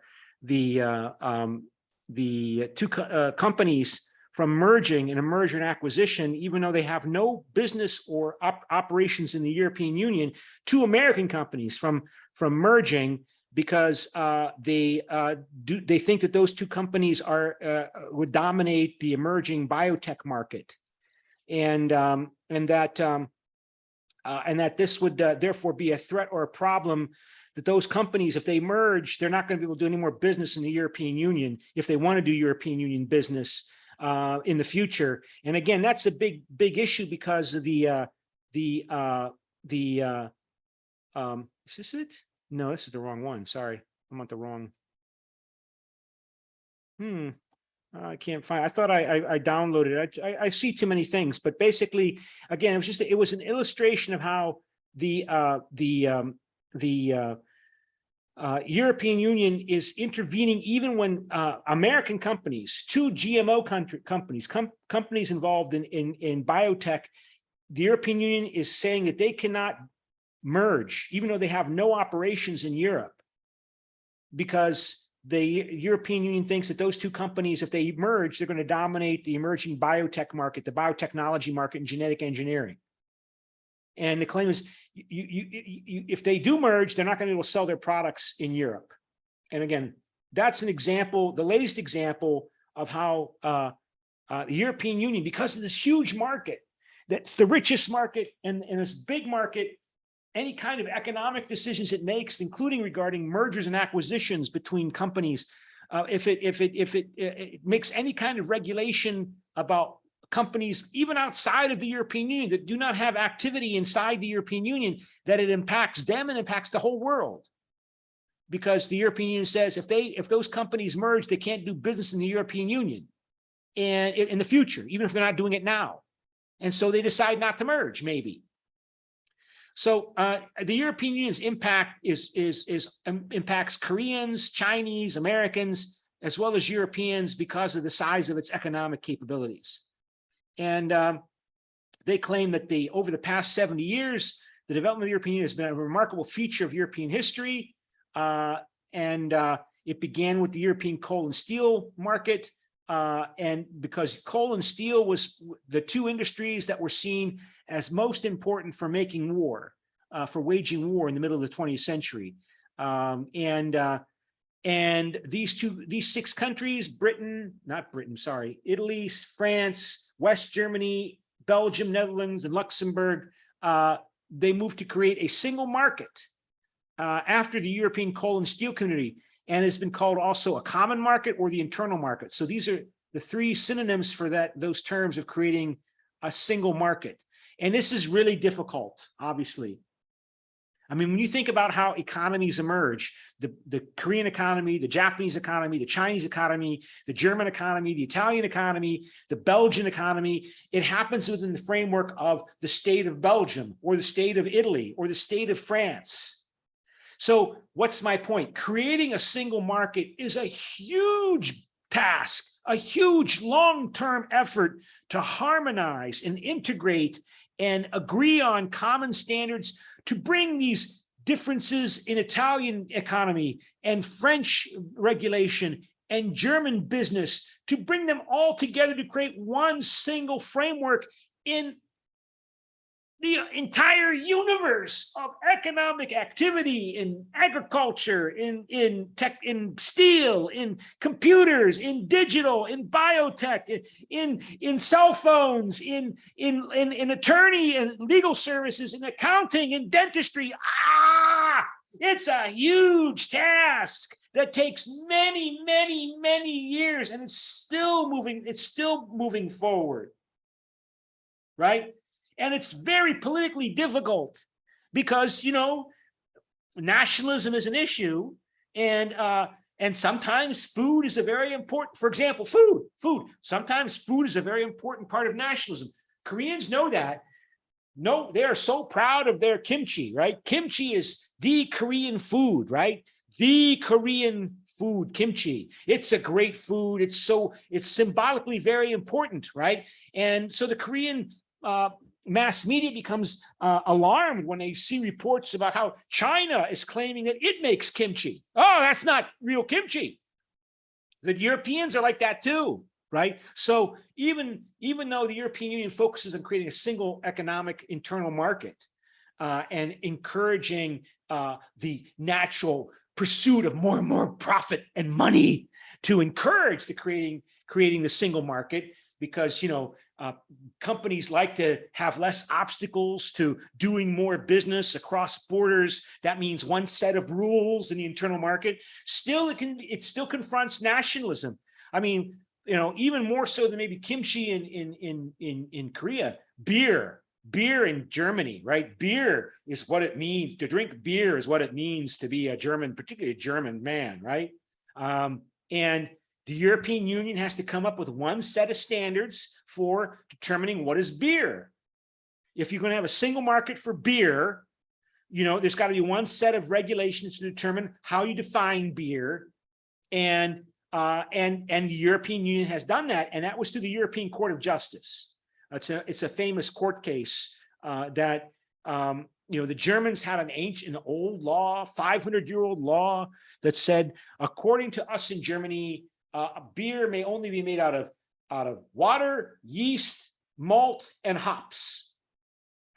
two companies from merging in a merger and acquisition, even though they have no business or operations in the European Union, two American companies from merging, because they think that those two companies would dominate the emerging biotech market, and that this would therefore be a threat or a problem, that those companies, if they merge, they're not going to be able to do any more business in the European Union if they want to do European Union business in the future. And again, that's a big issue because of is this it? No, this is the wrong one. Sorry, I'm on the wrong. I can't find. I thought I downloaded it. I see too many things, but basically, again, it was an illustration of how the European Union is intervening even when American companies, two GMO companies involved in biotech, the European Union is saying that they cannot merge, even though they have no operations in Europe, because the European Union thinks that those two companies, if they merge, they're going to dominate the emerging biotech market, the biotechnology market, and genetic engineering. And the claim is, if they do merge, they're not going to be able to sell their products in Europe. And again, that's an example, the latest example of how the European Union, because of this huge market, that's the richest market and this big market, any kind of economic decisions it makes, including regarding mergers and acquisitions between companies, if it makes any kind of regulation about companies, even outside of the European Union, that do not have activity inside the European Union, that it impacts them and impacts the whole world. Because the European Union says if those companies merge, they can't do business in the European Union and in the future, even if they're not doing it now. And so they decide not to merge, maybe. So the European Union's impact impacts Koreans, Chinese, Americans, as well as Europeans, because of the size of its economic capabilities. And they claim that over the past 70 years, the development of the European Union has been a remarkable feature of European history. It began with the European coal and steel market. And because coal and steel was the two industries that were seen as most important for making war, for waging war in the middle of the 20th century. And these six countries, Italy, France, West Germany, Belgium, Netherlands, and Luxembourg, they moved to create a single market after the European Coal and Steel Community, and it's been called also a common market or the internal market. So these are the three synonyms for those terms of creating a single market. And this is really difficult, obviously. I mean, when you think about how economies emerge, the Korean economy, the Japanese economy, the Chinese economy, the German economy, the Italian economy, the Belgian economy, it happens within the framework of the state of Belgium or the state of Italy or the state of France. So what's my point? Creating a single market is a huge task, a huge long-term effort to harmonize and integrate and agree on common standards to bring these differences in Italian economy and French regulation and German business, to bring them all together to create one single framework in the entire universe of economic activity in agriculture, in tech, in steel, in computers, in digital, in biotech, in cell phones, in attorney and legal services, in accounting, in dentistry. It's a huge task that takes many, many, many years, and it's still moving forward, right? And it's very politically difficult because, you know, nationalism is an issue, and sometimes food is a very important, for example, food. Sometimes food is a very important part of nationalism. Koreans know that. No, they are so proud of their kimchi, right? Kimchi is the Korean food, right? The Korean food, kimchi. It's a great food. It's symbolically very important, right? And so the Korean mass media becomes alarmed when they see reports about how China is claiming that it makes kimchi. Oh, that's not real kimchi. The Europeans are like that too, right? So even though the European Union focuses on creating a single economic internal market and encouraging the natural pursuit of more and more profit and money to encourage the creating the single market, because, you know, companies like to have less obstacles to doing more business across borders. That means one set of rules in the internal market. Still, it still confronts nationalism. I mean, you know, even more so than maybe kimchi in Korea. Beer in Germany, right? Beer is what it means to drink. Beer is what it means to be a German, particularly a German man, right? And the European Union has to come up with one set of standards for determining what is beer. If you're going to have a single market for beer, you know, there's got to be one set of regulations to determine how you define beer. And the European Union has done that, and that was through the European Court of Justice. It's a famous court case that you know, the Germans had an old law, 500-year-old law that said, according to us in Germany, beer may only be made out of water, yeast, malt, and hops.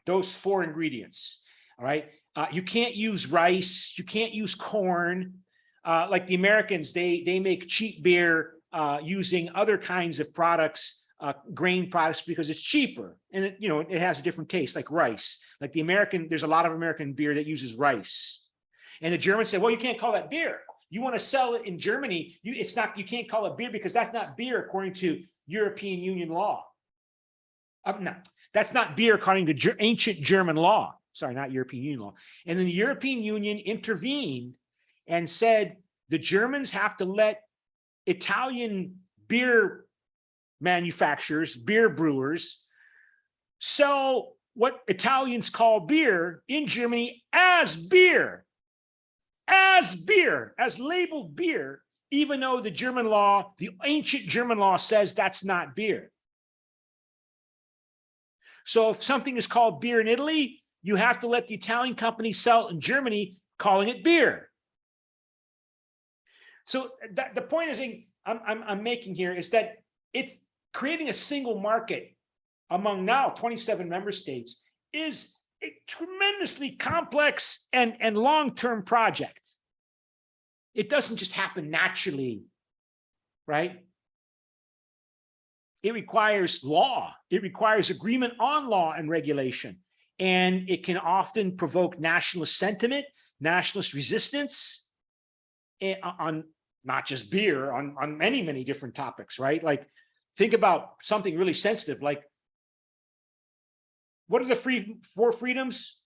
Those four ingredients. All right. You can't use rice. You can't use corn. Like the Americans, they make cheap beer using other kinds of products, grain products, because it's cheaper, and it has a different taste, like rice. Like there's a lot of American beer that uses rice, and the Germans said, well, you can't call that beer. You want to sell it in Germany, you can't call it beer because that's not beer according to European Union law. No, that's not beer according to ancient German law. Sorry, not European Union law. And then the European Union intervened and said the Germans have to let Italian beer manufacturers, beer brewers, sell what Italians call beer in Germany as beer. As labeled beer, even though the German law, the ancient German law, says that's not beer. So if something is called beer in Italy, you have to let the Italian company sell it in Germany, calling it beer. So the point I'm making here is that it's creating a single market among now 27 member states is a tremendously complex and long-term project. It doesn't just happen naturally, right? It requires law. It requires agreement on law and regulation. and it can often provoke nationalist sentiment, nationalist resistance on not just beer, on many, many different topics, right? Like, think about something really sensitive, like, what are the four freedoms?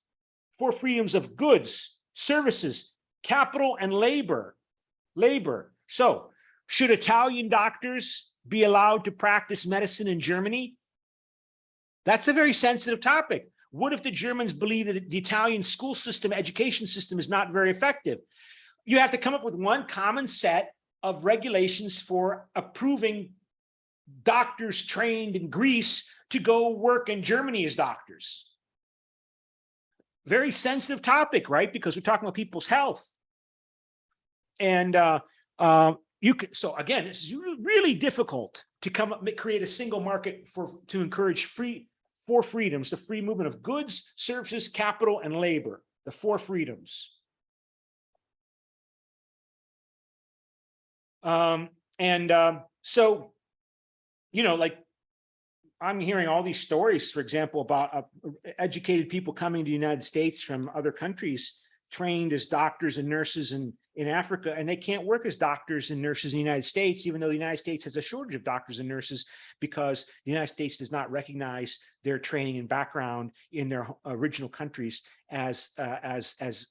Four freedoms of goods, services, capital, and labor. So, should Italian doctors be allowed to practice medicine in Germany? That's a very sensitive topic. What if the Germans believe that the Italian school system, education system is not very effective? You have to come up with one common set of regulations for approving doctors trained in Greece to go work in Germany as doctors. Very sensitive topic, right? Because we're talking about people's health. And so again, this is really difficult to create a single market to encourage four freedoms: the free movement of goods, services, capital, and labor. The four freedoms. So, you know, like, I'm hearing all these stories, for example, about educated people coming to the United States from other countries, trained as doctors and nurses in Africa, and they can't work as doctors and nurses in the United States, even though the United States has a shortage of doctors and nurses, because the United States does not recognize their training and background in their original countries as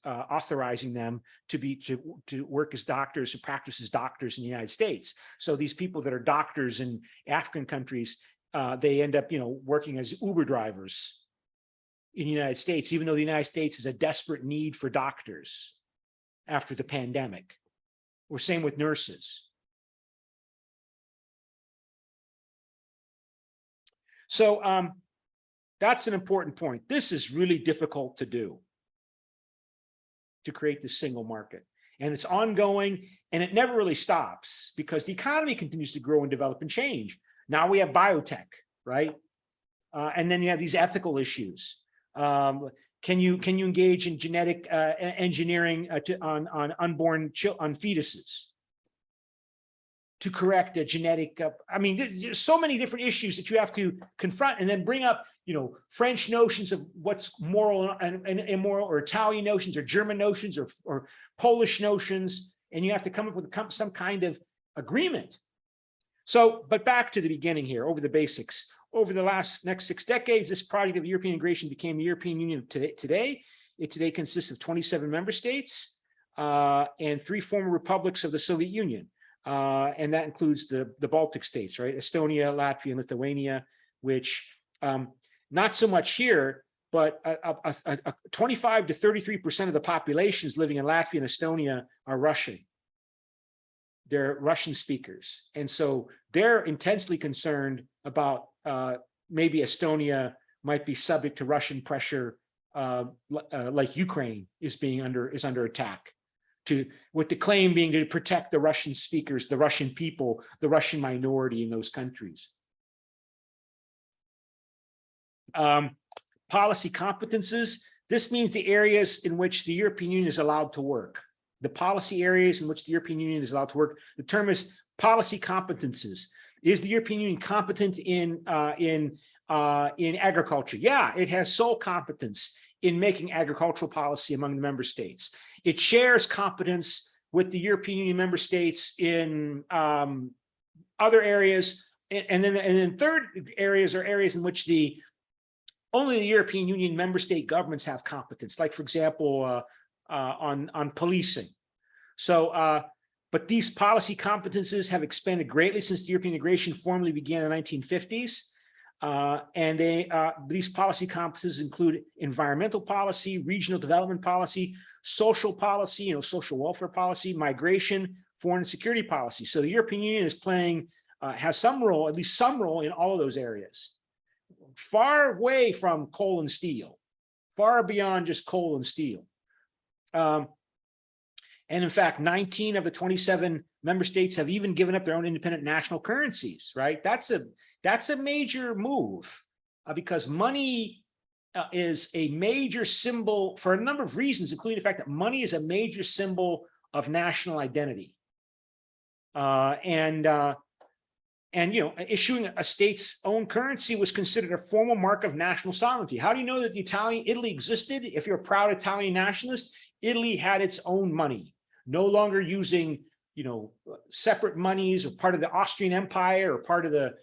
authorizing them to work as doctors and practice as doctors in the United States. So these people that are doctors in African countries, they end up, you know, working as Uber drivers in the United States, even though the United States is a desperate need for doctors after the pandemic, or same with nurses. So that's an important point. This is really difficult to do, to create this single market. And it's ongoing, and it never really stops, because the economy continues to grow and develop and change. Now we have biotech, right? And then you have these ethical issues. Can you engage in genetic engineering on unborn on fetuses to correct a genetic? I mean, there's so many different issues that you have to confront, and then bring up, you know, French notions of what's moral and immoral, or Italian notions, or German notions, or Polish notions, and you have to come up with some kind of agreement. So, but back to the beginning here, over the basics. Over the next 6 decades, this project of European integration became the European Union today. It today consists of 27 member states and 3 former republics of the Soviet Union. And that includes the Baltic states, right? Estonia, Latvia, and Lithuania, which not so much here, but 25 to 33% of the populations living in Latvia and Estonia are Russian. They're Russian speakers. And so they're intensely concerned about maybe Estonia might be subject to Russian pressure, like Ukraine is under attack, with the claim being to protect the Russian speakers, the Russian people, the Russian minority in those countries. Policy competences. This means the areas in which the European Union is allowed to work. The policy areas in which the European Union is allowed to work. The term is policy competences. Is the European Union competent in agriculture? Yeah, it has sole competence in making agricultural policy among the member states. It shares competence with the European Union member states in other areas, and then third areas are areas in which only the European Union member state governments have competence, like, for example, on policing. So, but these policy competences have expanded greatly since the European integration formally began in the 1950s. And these policy competences include environmental policy, regional development policy, social policy, social welfare policy, migration, foreign and security policy. So the European Union is has some role, at least some role, in all of those areas. Far away from coal and steel, far beyond just coal and steel. And in fact, 19 of the 27 member states have even given up their own independent national currencies, right? That's a major move, because money is a major symbol for a number of reasons, including the fact that money is a major symbol of national identity. And And, issuing a state's own currency was considered a formal mark of national sovereignty. How do you know that Italy existed? If you're a proud Italian nationalist, Italy had its own money, no longer using, separate monies or part of the Austrian Empire or part of the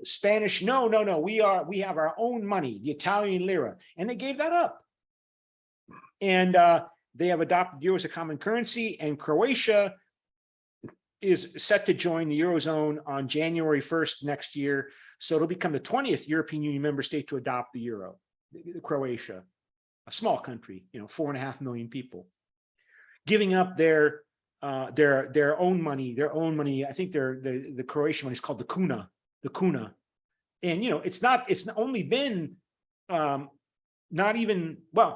Spanish. No. We have our own money, the Italian lira, and they gave that up. And they have adopted the euro as a common currency, and Croatia is set to join the Eurozone on January 1st next year. So it'll become the 20th European Union member state to adopt the euro, Croatia, a small country, 4.5 million people, giving up their own money. I think the Croatian money is called the kuna. And, it's only been,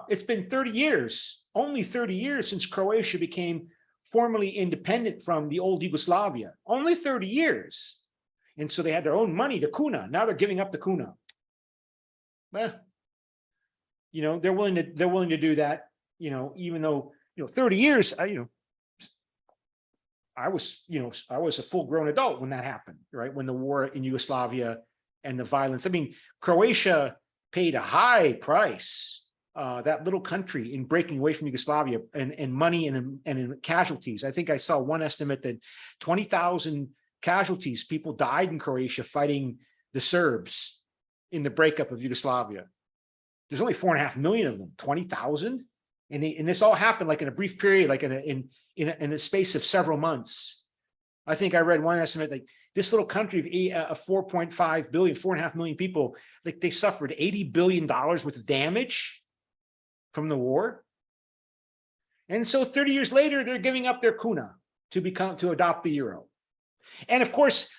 it's been 30 years, only 30 years since Croatia became formally independent from the old Yugoslavia, only 30 years. And so they had their own money, the kuna. Now they're giving up the kuna. Well, they're willing to do that, even though, 30 years, I was a full-grown adult when that happened, right? When the war in Yugoslavia and the violence. I mean, Croatia paid a high price, that little country, in breaking away from Yugoslavia, and money and in casualties. I think I saw one estimate that 20,000 casualties, people died in Croatia fighting the Serbs in the breakup of Yugoslavia. There's only 4.5 million of them, 20,000. And this all happened like in a brief period, like in a space of several months. I think I read one estimate, like this little country of 4.5 billion, 4.5 million people, like they suffered $80 billion worth of damage from the war. And so 30 years later, they're giving up their kuna to adopt the euro. And of course,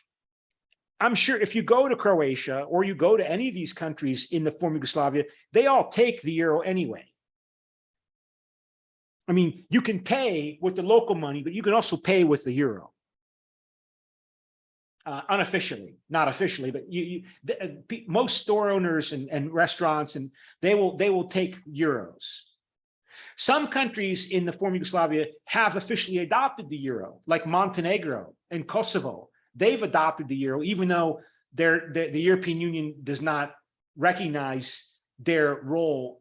I'm sure if you go to Croatia or you go to any of these countries in the former Yugoslavia, they all take the euro anyway. I mean, you can pay with the local money, but you can also pay with the euro. Unofficially, not officially, but most store owners and restaurants, and they will take euros. Some countries in the former Yugoslavia have officially adopted the euro, like Montenegro and Kosovo. They've adopted the euro, even though the European Union does not recognize their role.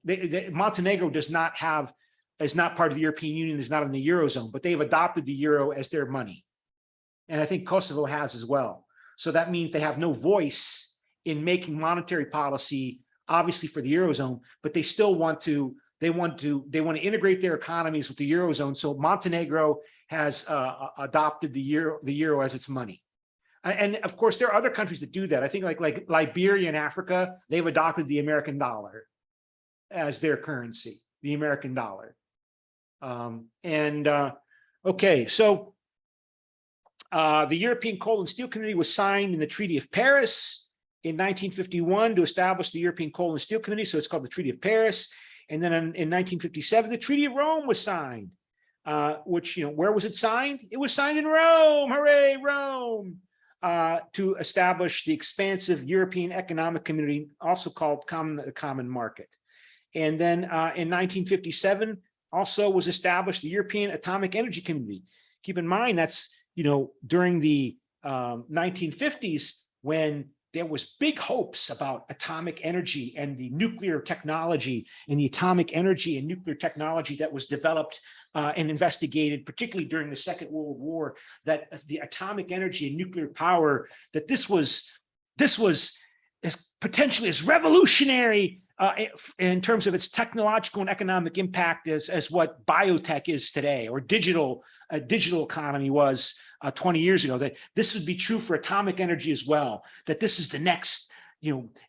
Montenegro is not part of the European Union, is not in the Eurozone, but they've adopted the euro as their money. And I think Kosovo has as well. So that means they have no voice in making monetary policy, obviously for the Eurozone, but they still want to integrate their economies with the Eurozone. So Montenegro has adopted the euro as its money. And of course, there are other countries that do that. I think like Liberia in Africa, they've adopted the American dollar as their currency, the American dollar. Okay, so the European Coal and Steel Community was signed in the Treaty of Paris in 1951 to establish the European Coal and Steel Community. So it's called the Treaty of Paris. And then in 1957, the Treaty of Rome was signed, which, where was it signed? It was signed in Rome. Hooray, Rome. To establish the expansive European Economic Community, also called the Common Market. And then in 1957, also was established the European Atomic Energy Community. Keep in mind, that's, during the 1950s, when there was big hopes about atomic energy and the nuclear technology and the atomic energy and nuclear technology that was developed and investigated, particularly during the Second World War, that the atomic energy and nuclear power, that this was as potentially as revolutionary in terms of its technological and economic impact as what biotech is today, or digital economy was 20 years ago, that this would be true for atomic energy as well, that this is the next,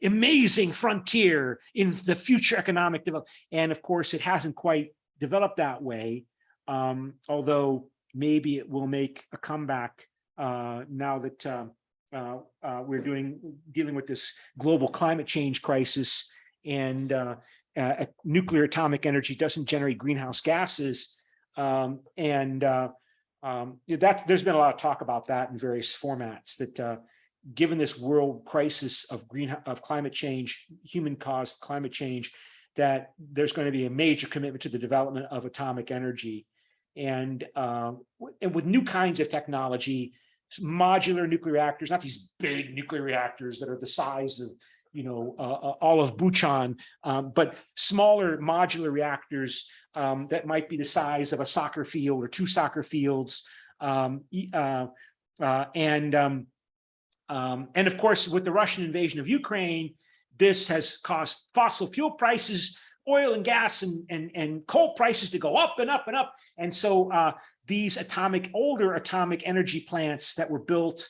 amazing frontier in the future economic development. And of course, it hasn't quite developed that way, although maybe it will make a comeback now that we're dealing with this global climate change crisis, and nuclear atomic energy doesn't generate greenhouse gases. There's been a lot of talk about that in various formats, that given this world crisis of climate change, human-caused climate change, that there's going to be a major commitment to the development of atomic energy, and with new kinds of technology modular nuclear reactors, not these big nuclear reactors that are the size of, all of Buchan, but smaller modular reactors that might be the size of a soccer field or 2 soccer fields. And of course, with the Russian invasion of Ukraine, this has caused fossil fuel prices, oil and gas and coal prices to go up and up and up. And so these older atomic energy plants that were built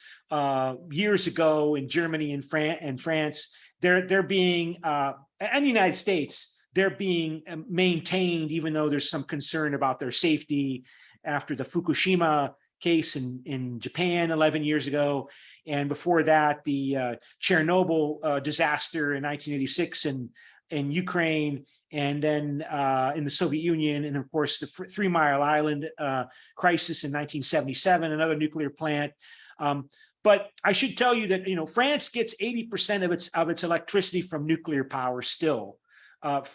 years ago in Germany and France, they're being, and the United States, they're being maintained, even though there's some concern about their safety after the Fukushima case in Japan 11 years ago. And before that, the Chernobyl disaster in 1986 in Ukraine, and then in the Soviet Union, and of course the 3 Mile Island crisis in 1977, another nuclear plant. But I should tell you that France gets 80% of its electricity from nuclear power still.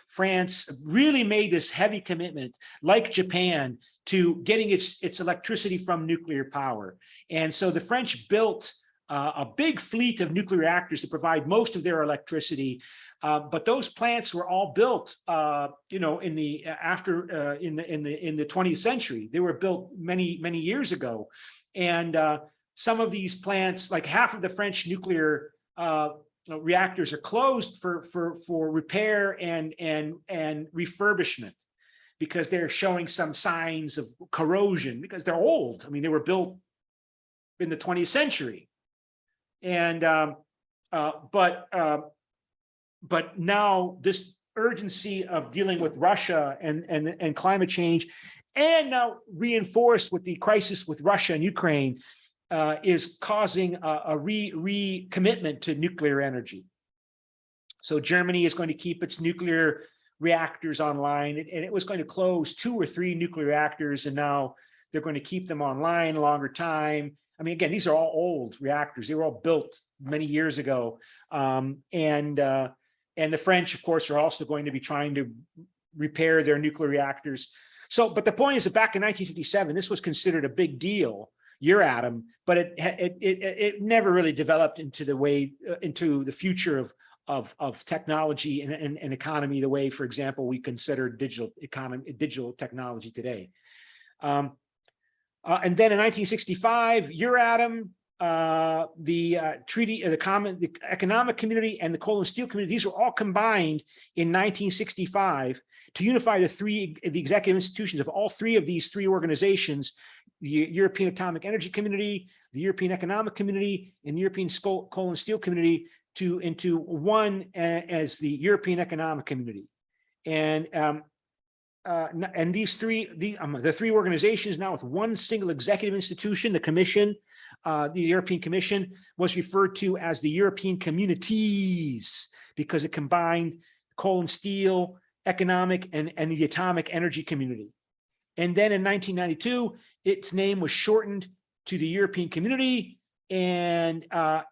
France really made this heavy commitment, like Japan, to getting its electricity from nuclear power. And so the French built a big fleet of nuclear reactors to provide most of their electricity. But those plants were all built, in the 20th century. They were built many years ago, and some of these plants, like half of the French nuclear reactors, are closed for repair and refurbishment because they're showing some signs of corrosion because they're old. I mean, they were built in the 20th century, and but now this urgency of dealing with Russia and climate change, and now reinforced with the crisis with Russia and Ukraine, is causing a recommitment to nuclear energy. So Germany is going to keep its nuclear reactors online, and it was going to close 2 or 3 nuclear reactors, and now they're going to keep them online a longer time. I mean, again, these are all old reactors. They were all built many years ago. And the French, of course, are also going to be trying to repair their nuclear reactors. So, but the point is that back in 1957, this was considered a big deal, Euratom, but it never really developed into the future of technology and economy the way, for example, we consider digital technology today. And then in 1965, Euratom, the treaty, the economic community and the coal and steel community, these were all combined in 1965 to unify the executive institutions of all 3 of these 3 organizations: the European Atomic Energy Community, the European Economic Community, and the European Coal and Steel Community into one as the European Economic Community. And these the 3 organizations now with one single executive institution, the Commission, the European Commission, was referred to as the European Communities because it combined coal and steel, economic, and the atomic energy community. And then in 1992, its name was shortened to the European Community, and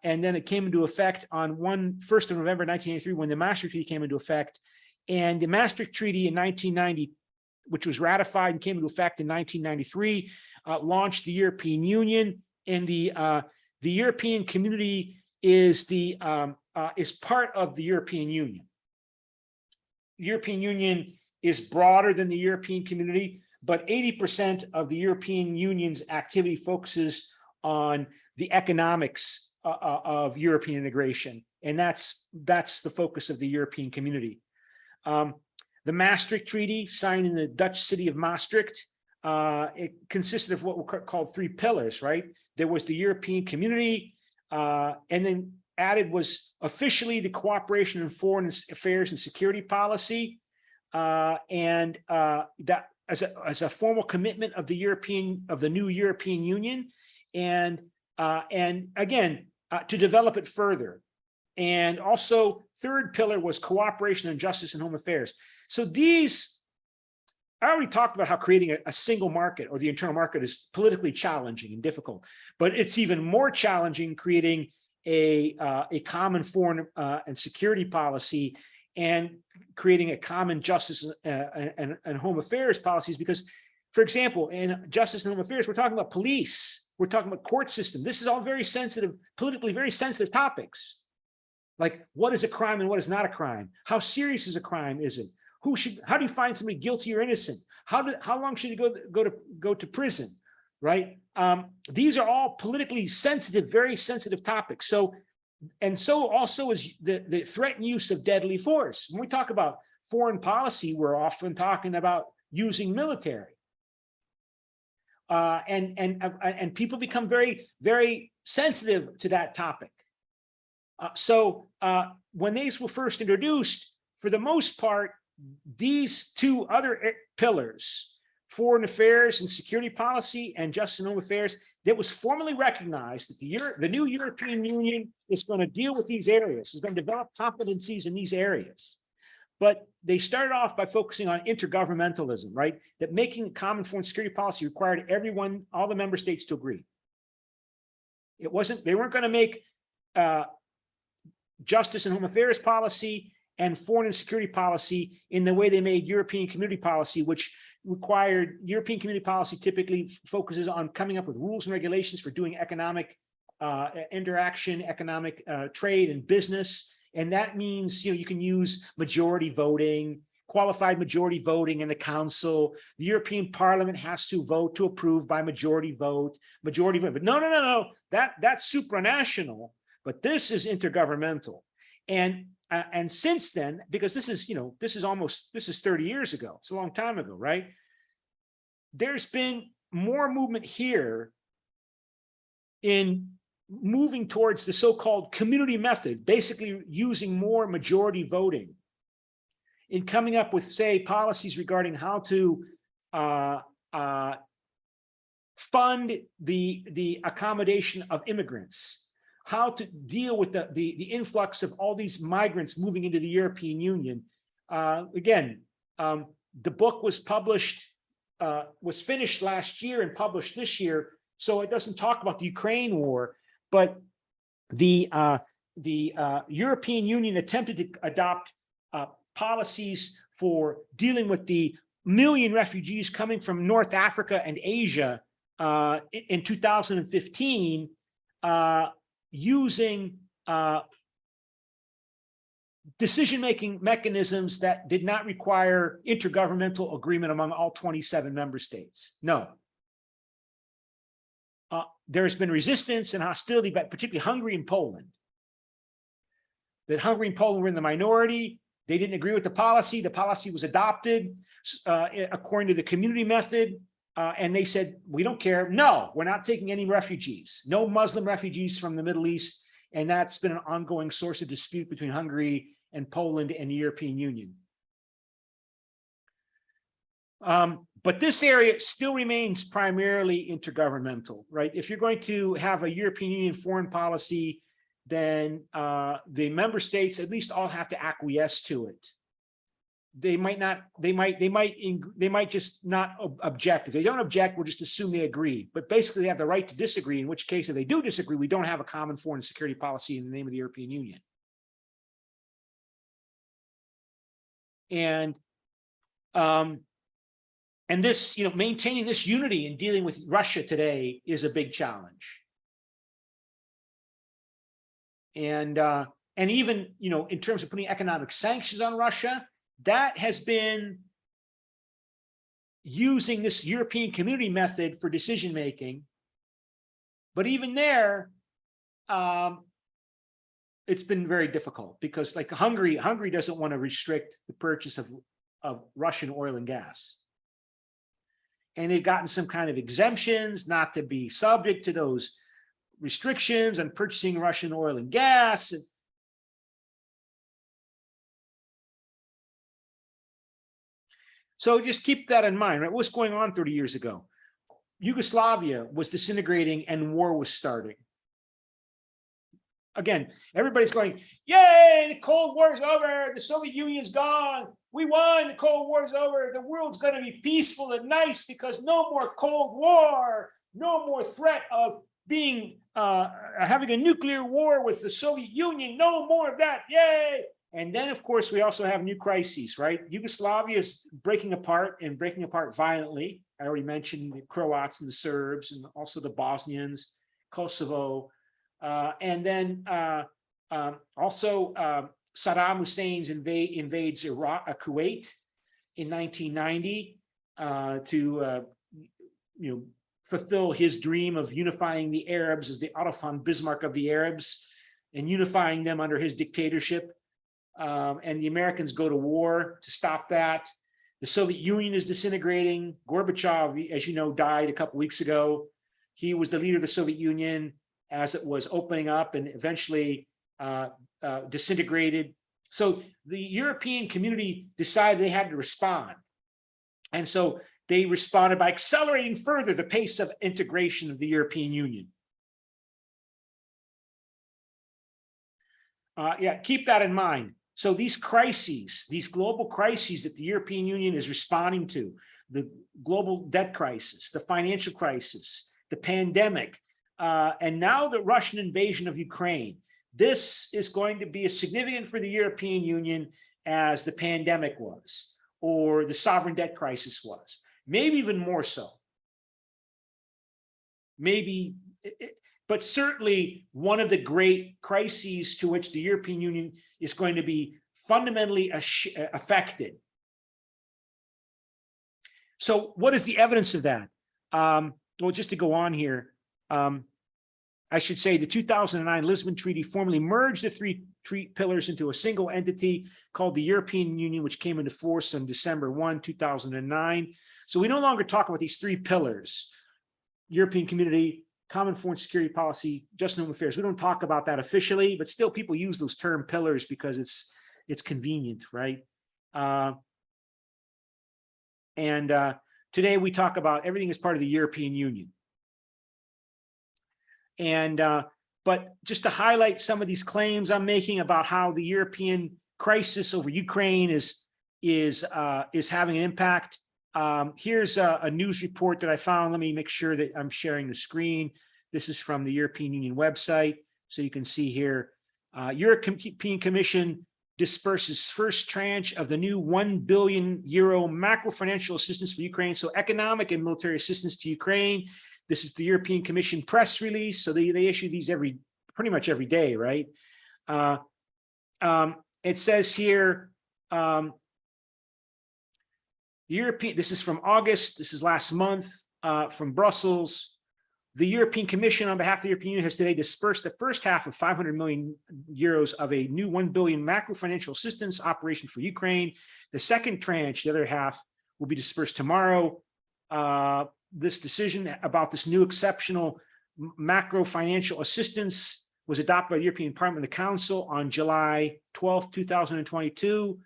then it came into effect on 1st of November 1983 when the Maastricht Treaty came into effect. And the Maastricht Treaty in 1990, which was ratified and came into effect in 1993, launched the European Union. And the European Community is part of the European Union. The European Union is broader than the European Community, but 80% of the European Union's activity focuses on the economics of European integration, and that's the focus of the European Community. The Maastricht Treaty, signed in the Dutch city of Maastricht, it consisted of what were called 3 pillars, right? There was the European Community, and then added was officially the cooperation in foreign affairs and security policy, and that as a formal commitment of the new European Union, and again to develop it further. And also, 3rd pillar was cooperation and justice and home affairs. So these, I already talked about how creating a single market or the internal market is politically challenging and difficult, but it's even more challenging creating a common foreign and security policy and creating a common justice and home affairs policies. Because, for example, in justice and home affairs, we're talking about police, We're talking about court system. This is all very sensitive, politically very sensitive topics. Like, what is a crime and what is not a crime? How serious is a crime? Is it? How do you find somebody guilty or innocent? How long should you go to prison? Right? These are all politically sensitive, very sensitive topics. So also is the threat and use of deadly force. When we talk about foreign policy, we're often talking about using military. And people become very, very sensitive to that topic. So when these were first introduced, for the most part, these two other pillars, foreign affairs and security policy and justice and home affairs, that was formally recognized that the new European Union is going to deal with these areas, is going to develop competencies in these areas. But they started off by focusing on intergovernmentalism, right? That making common foreign security policy required everyone, all the member states to agree. It wasn't, they weren't going to make justice and home affairs policy and foreign and security policy in the way they made European community policy, which required European community policy typically focuses on coming up with rules and regulations for doing economic interaction, economic trade and business. And that means, you can use majority voting, qualified majority voting in the council. The European Parliament has to vote to approve by majority vote. But no, that's supranational. But this is intergovernmental. And since then, because this is 30 years ago, it's a long time ago, right? There's been more movement here in moving towards the so-called community method, basically using more majority voting in coming up with, say, policies regarding how to fund the accommodation of immigrants, how to deal with the influx of all these migrants moving into the European Union. Again, the book was finished last year and published this year, so it doesn't talk about the Ukraine war, but the European Union attempted to adopt policies for dealing with the million refugees coming from North Africa and Asia in 2015, using decision-making mechanisms that did not require intergovernmental agreement among all 27 member states. No. There's been resistance and hostility, but particularly Hungary and Poland. That Hungary and Poland were in the minority. They didn't agree with the policy. The policy was adopted according to the community method. And they said, we don't care. No, we're not taking any refugees. No Muslim refugees from the Middle East. And that's been an ongoing source of dispute between Hungary and Poland and the European Union. But this area still remains primarily intergovernmental, right? If you're going to have a European Union foreign policy, then the member states at least all have to acquiesce to it. They might just not object. If they don't object, we'll just assume they agree. But basically, they have the right to disagree, in which case, if they do disagree, we don't have a common foreign security policy in the name of the European Union. And this, maintaining this unity and dealing with Russia today is a big challenge. And even, in terms of putting economic sanctions on Russia, that has been using this European community method for decision making. But even there, it's been very difficult because, like, Hungary doesn't want to restrict the purchase of Russian oil and gas. And they've gotten some kind of exemptions not to be subject to those restrictions on purchasing Russian oil and gas. So just keep that in mind, right? What's going on 30 years ago? Yugoslavia was disintegrating and war was starting. Again, everybody's going, yay, the Cold War is over. The Soviet Union's gone. We won. The Cold War is over. The world's going to be peaceful and nice because no more Cold War, no more threat of being having a nuclear war with the Soviet Union. No more of that. Yay. And then, of course, we also have new crises, right? Yugoslavia is breaking apart and breaking apart violently. I already mentioned the Croats and the Serbs and also the Bosnians, Kosovo. And then also Saddam Hussein's invades Iraq, Kuwait in 1990 to fulfill his dream of unifying the Arabs as the Otto von Bismarck of the Arabs and unifying them under his dictatorship. And the Americans go to war to stop that. The Soviet Union is disintegrating. Gorbachev, as you know, died a couple weeks ago. He was the leader of the Soviet Union as it was opening up and eventually disintegrated. So the European community decided they had to respond. And so they responded by accelerating further the pace of integration of the European Union. Yeah, keep that in mind. So these crises, these global crises that the European Union is responding to, the global debt crisis, the financial crisis, the pandemic, and now the Russian invasion of Ukraine, this is going to be as significant for the European Union as the pandemic was, or the sovereign debt crisis was, maybe even more so. Maybe, but certainly one of the great crises to which the European Union is going to be fundamentally affected. So what is the evidence of that? Well, just to go on here, I should say the 2009 Lisbon Treaty formally merged the three pillars into a single entity called the European Union, which came into force on December 1, 2009. So we no longer talk about these three pillars: European Community, Common Foreign Security Policy, Just and Home Affairs. We don't talk about that officially, but still people use those term pillars because it's convenient, right? Today we talk about everything as part of the European Union. And but just to highlight some of these claims I'm making about how the European crisis over Ukraine is having an impact. Here's a news report that I found. Let me make sure that I'm sharing the screen. This is from the European Union website. So you can see here, European Commission disperses first tranche of the new €1 billion macro financial assistance for Ukraine. So economic and military assistance to Ukraine. This is the European Commission press release. So they issue these pretty much every day, right? It says here, this is from August, this is last month, from Brussels. The European Commission, on behalf of the European Union, has today dispersed the first half of €500 million of a new €1 billion macro financial assistance operation for Ukraine. The second tranche, the other half, will be dispersed tomorrow. This decision about this new exceptional macro financial assistance was adopted by the European Parliament and the Council on July 12, 2022.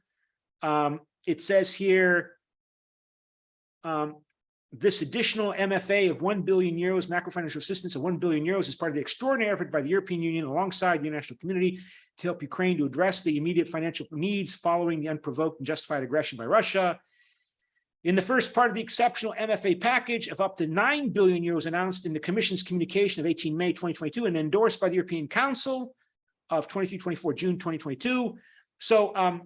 It says here, this additional MFA of €1 billion macro financial assistance of €1 billion is part of the extraordinary effort by the European Union alongside the international community to help Ukraine to address the immediate financial needs following the unprovoked and justified aggression by Russia. In the first part of the exceptional MFA package of up to €9 billion announced in the Commission's communication of 18 May 2022 and endorsed by the European Council of 23-24 June 2022. So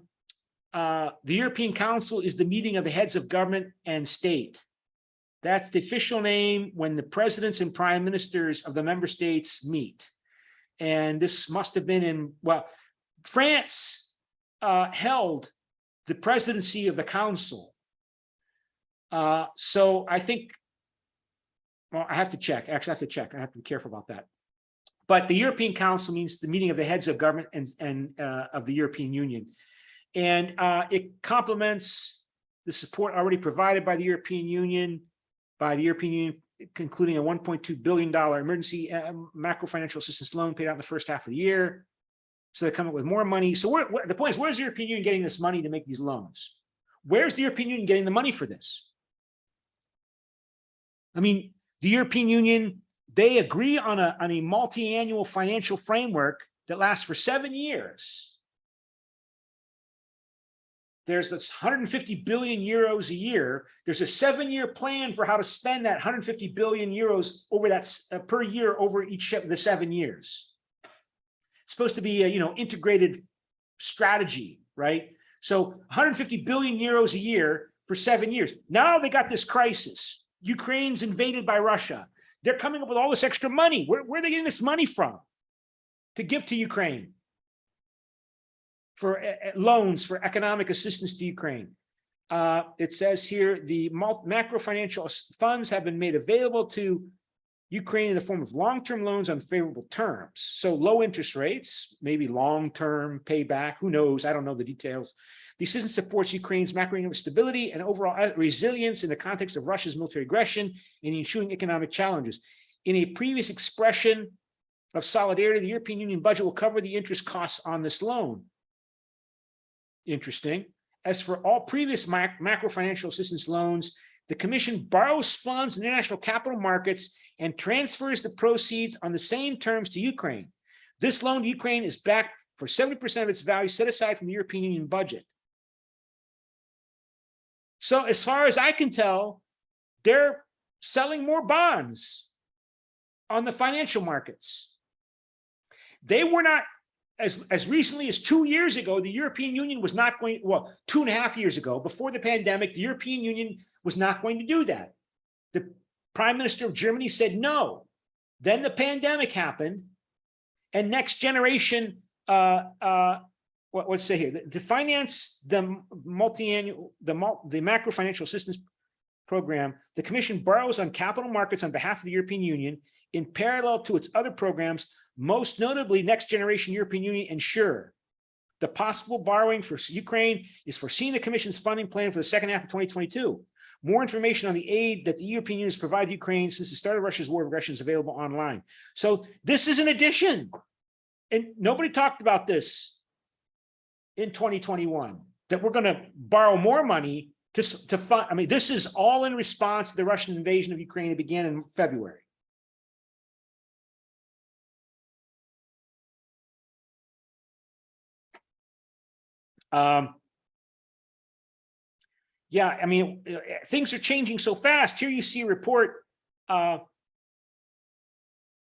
the European Council is the meeting of the heads of government and state. That's the official name when the presidents and prime ministers of the member states meet. And this must have been in, well, France held the presidency of the council. So I think, well, I have to check. Actually, I have to check. I have to be careful about that. But the European Council means the meeting of the heads of government and of the European Union. And it complements the support already provided by the European Union, including a $1.2 billion emergency macro financial assistance loan paid out in the first half of the year. So they come up with more money. So the point is, where's the European Union getting this money to make these loans? Where's the European Union getting the money for this? I mean, the European Union, they agree on a multi-annual financial framework that lasts for 7 years. There's this 150 billion euros a year. There's a 7-year plan for how to spend that 150 billion euros over that per year over each of the 7 years. It's supposed to be a integrated strategy, right? So 150 billion euros a year for 7 years. Now they got this crisis. Ukraine's invaded by Russia. They're coming up with all this extra money. Where are they getting this money from to give to Ukraine for loans, for economic assistance to Ukraine? It says here, the macro financial funds have been made available to Ukraine in the form of long-term loans on favorable terms. So low interest rates, maybe long-term payback, who knows? I don't know the details. The assistance supports Ukraine's macroeconomic stability and overall resilience in the context of Russia's military aggression and the ensuing economic challenges. In a previous expression of solidarity, the European Union budget will cover the interest costs on this loan. Interesting. As for all previous macro financial assistance loans, the Commission borrows funds in international capital markets and transfers the proceeds on the same terms to Ukraine. This loan to Ukraine is backed for 70% of its value set aside from the European Union budget. So as far as I can tell, they're selling more bonds on the financial markets. They were not, as recently as 2 years ago, the European Union was not going, well, 2.5 years ago, before the pandemic, the European Union was not going to do that. The Prime Minister of Germany said no. Then the pandemic happened, and Next Generation, let's say here, to finance the the macro financial assistance program, the Commission borrows on capital markets on behalf of the European Union in parallel to its other programs, most notably Next Generation European Union and SURE. The possible borrowing for Ukraine is foreseen in the Commission's funding plan for the second half of 2022. More information on the aid that the European Union has provided Ukraine since the start of Russia's war of aggression is available online. So this is an addition. And nobody talked about this in 2021, that we're going to borrow more money to fund. I mean, this is all in response to the Russian invasion of Ukraine that began in February. Yeah, I mean, things are changing so fast. Here you see a report. Let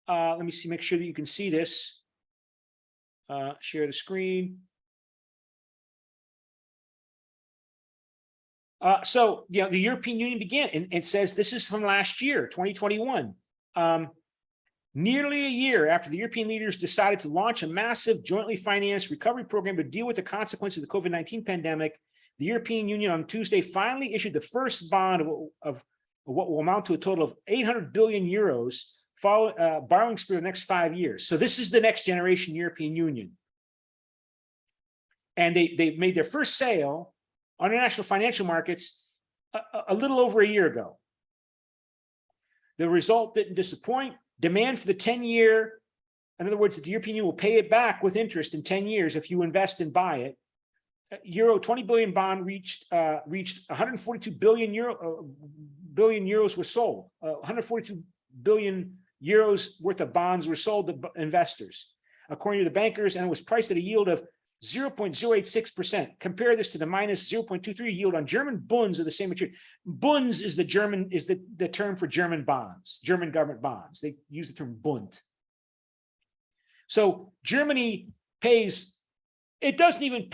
me see, make sure that you can see this. Share the screen. So, you know, the European Union began, and it says this is from last year, 2021. Nearly a year after the European leaders decided to launch a massive jointly financed recovery program to deal with the consequences of the COVID-19 pandemic, the European Union on Tuesday finally issued the first bond of what will amount to a total of 800 billion euros, borrowing spree for the next 5 years. So this is the Next Generation European Union. And they made their first sale on international financial markets a little over a year ago. The result didn't disappoint. Demand for the 10-year, in other words, that the European Union will pay it back with interest in 10 years if you invest and buy it. Euro 20 billion bond reached 142 billion euros were sold. 142 billion euros worth of bonds were sold to investors, according to the bankers, and it was priced at a yield of 0.086%. Compare this to the minus 0.23 yield on German Bunds of the same maturity. Bunds is the term for German bonds, German government bonds. They use the term Bund. So Germany pays, it doesn't even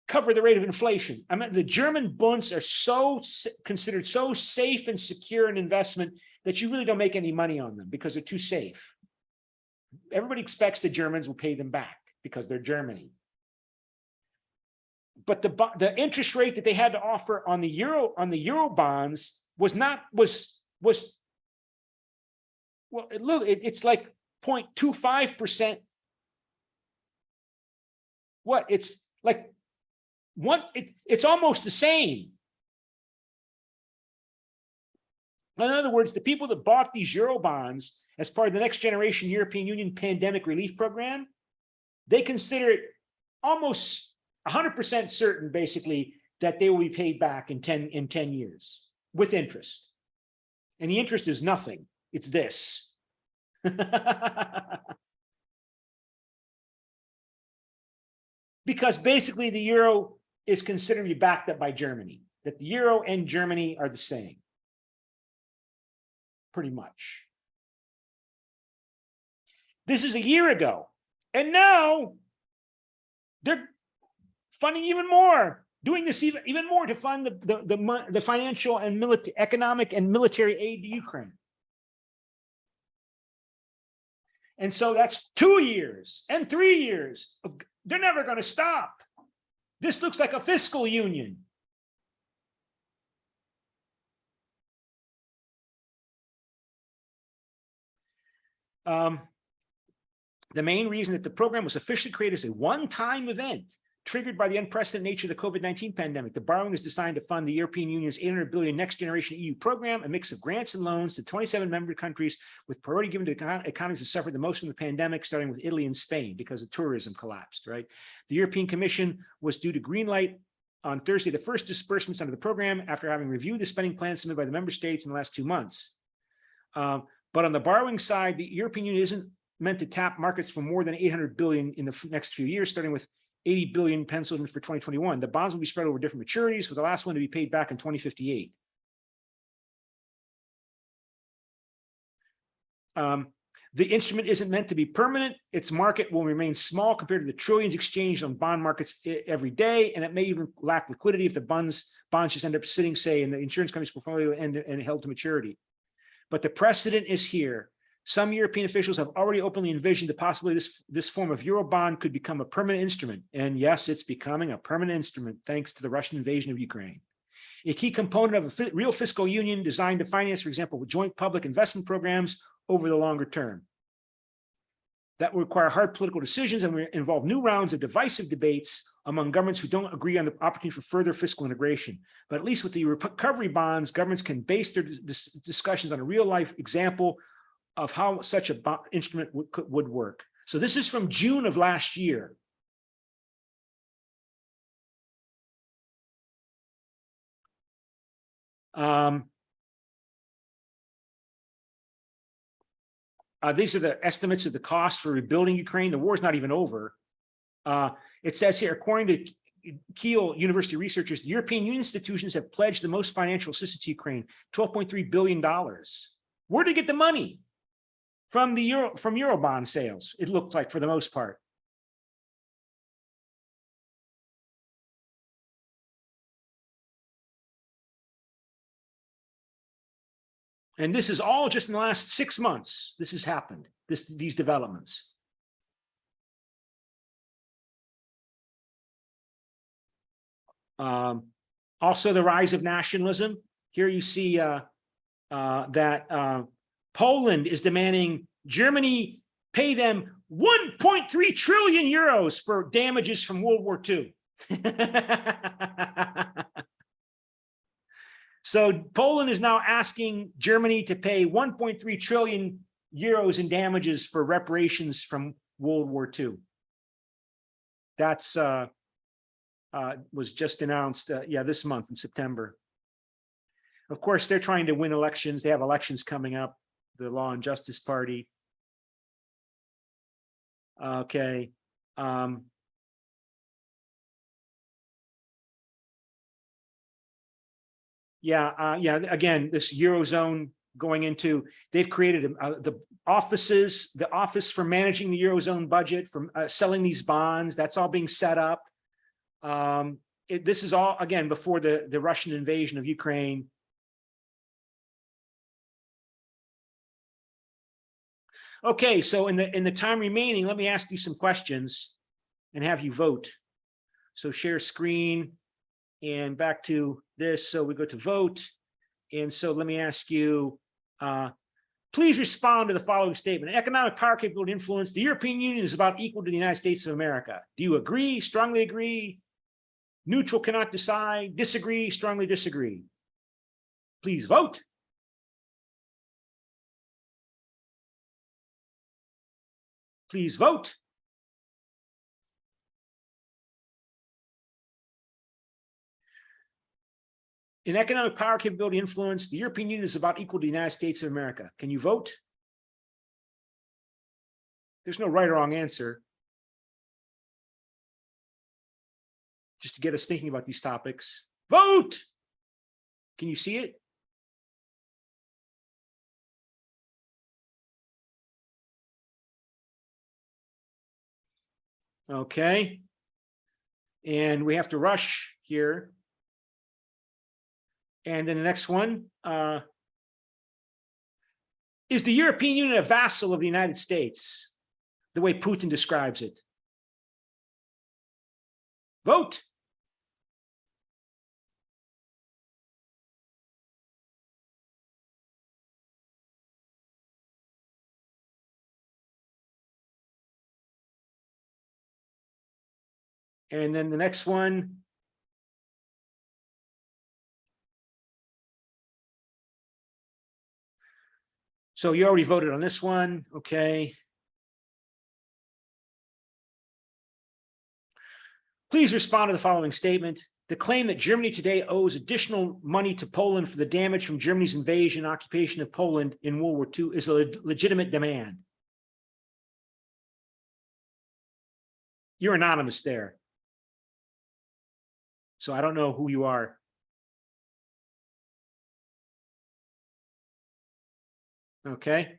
cover the rate of inflation. I mean, the German Bunds are considered so safe and secure an investment that you really don't make any money on them because they're too safe. Everybody expects the Germans will pay them back because they're Germany. But the interest rate that they had to offer on the euro bonds was well, look, it's like 0.25%. What? It's like it's almost the same. In other words, the people that bought these euro bonds as part of the Next Generation European Union pandemic relief program, they consider it almost 100% certain, basically, that they will be paid back in 10 years with interest. And the interest is nothing. It's this. Because basically the euro is considered to be backed up by Germany, that the euro and Germany are the same. Pretty much. This is a year ago. And now They're funding even more, doing this even more to fund the financial and military, economic and military aid to Ukraine. And so that's 2 years and 3 years. They're never going to stop. This looks like a fiscal union. The main reason that the program was officially created as a one-time event triggered by the unprecedented nature of the COVID-19 pandemic. The borrowing is designed to fund the European Union's 800 billion Next Generation EU program, a mix of grants and loans to 27 member countries, with priority given to economies that suffered the most from the pandemic, starting with Italy and Spain because the tourism collapsed, right? The European Commission was due to greenlight on Thursday the first disbursements under the program after having reviewed the spending plans submitted by the member states in the last 2 months. But on the borrowing side, the European Union isn't meant to tap markets for more than 800 billion in the next few years, starting with 80 billion penciled in for 2021. The bonds will be spread over different maturities, with the last one to be paid back in 2058. The instrument isn't meant to be permanent. Its market will remain small compared to the trillions exchanged on bond markets every day, and it may even lack liquidity if the bonds just end up sitting, say, in the insurance company's portfolio and held to maturity. But the precedent is here. Some European officials have already openly envisioned the possibility this form of Eurobond could become a permanent instrument. And yes, it's becoming a permanent instrument thanks to the Russian invasion of Ukraine. A key component of a real fiscal union designed to finance, for example, joint public investment programs over the longer term. That will require hard political decisions and will involve new rounds of divisive debates among governments who don't agree on the opportunity for further fiscal integration. But at least with the recovery bonds, governments can base their discussions on a real life example of how such an instrument would work. So this is from June of last year. These are the estimates of the cost for rebuilding Ukraine. The war is not even over. It says here, according to Kiel University researchers, the European Union institutions have pledged the most financial assistance to Ukraine, $12.3 billion. Where did they get the money? From Eurobond sales, it looked like, for the most part. And this is all just in the last 6 months. This has happened, these developments. Also, the rise of nationalism. Here you see that Poland is demanding Germany pay them 1.3 trillion euros for damages from World War II. So Poland is now asking Germany to pay 1.3 trillion euros in damages for reparations from World War II. That's was just announced, this month in September. Of course, they're trying to win elections. They have elections coming up, the Law and Justice Party. Okay. Again, this Eurozone going into, they've created the office for managing the Eurozone budget, from selling these bonds. That's all being set up. This is all, again, before the Russian invasion of Ukraine. Okay, so in the time remaining, let me ask you some questions and have you vote. So share screen and back to this. So we go to vote. And so let me ask you, please respond to the following statement. Economic power, capability, influence. The European Union is about equal to the United States of America. Do you agree, strongly agree, neutral, cannot decide, disagree, strongly disagree? Please vote. Please vote. In economic power, capability, influence, the European Union is about equal to the United States of America. Can you vote? There's no right or wrong answer. Just to get us thinking about these topics. Vote! Can you see it? Okay. And we have to rush here. And then the next one, is the European Union a vassal of the United States, the way Putin describes it? Vote. And then the next one. So you already voted on this one, okay. Please respond to the following statement. The claim that Germany today owes additional money to Poland for the damage from Germany's invasion and occupation of Poland in World War II is a legitimate demand. You're anonymous there. So I don't know who you are. Okay.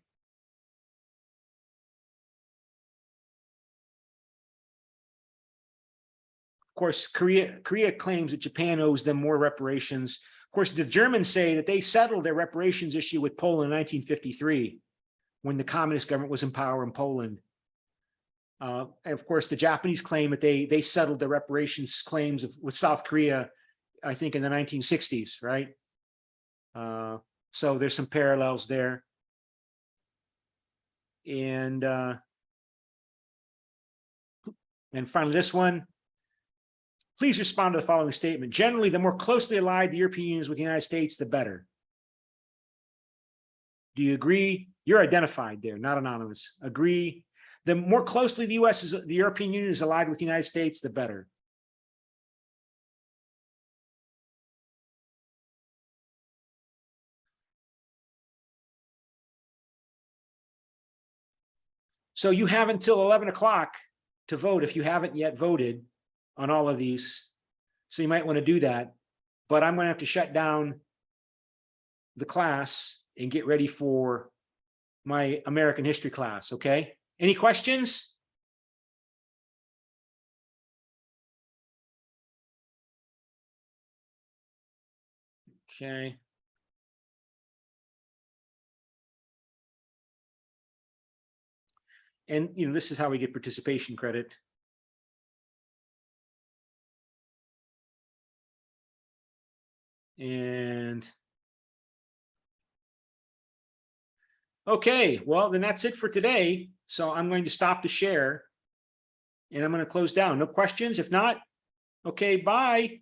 Of course, Korea claims that Japan owes them more reparations. Of course, the Germans say that they settled their reparations issue with Poland in 1953 when the communist government was in power in Poland. And of course, the Japanese claim that they settled their reparations claims with South Korea, I think in the 1960s, right? So there's some parallels there. And finally, this one. Please respond to the following statement. Generally, the more closely allied the European Union is with the United States, the better. Do you agree? You're identified there, not anonymous. Agree. The more closely the European Union is allied with the United States, the better. So you have until 11 o'clock to vote if you haven't yet voted on all of these. So you might want to do that, but I'm going to have to shut down the class and get ready for my American history class. Okay. Any questions? Okay. And, you know, this is how we get participation credit. And okay, well, then that's it for today. So I'm going to stop the share and I'm going to close down. No questions? If not, okay, bye.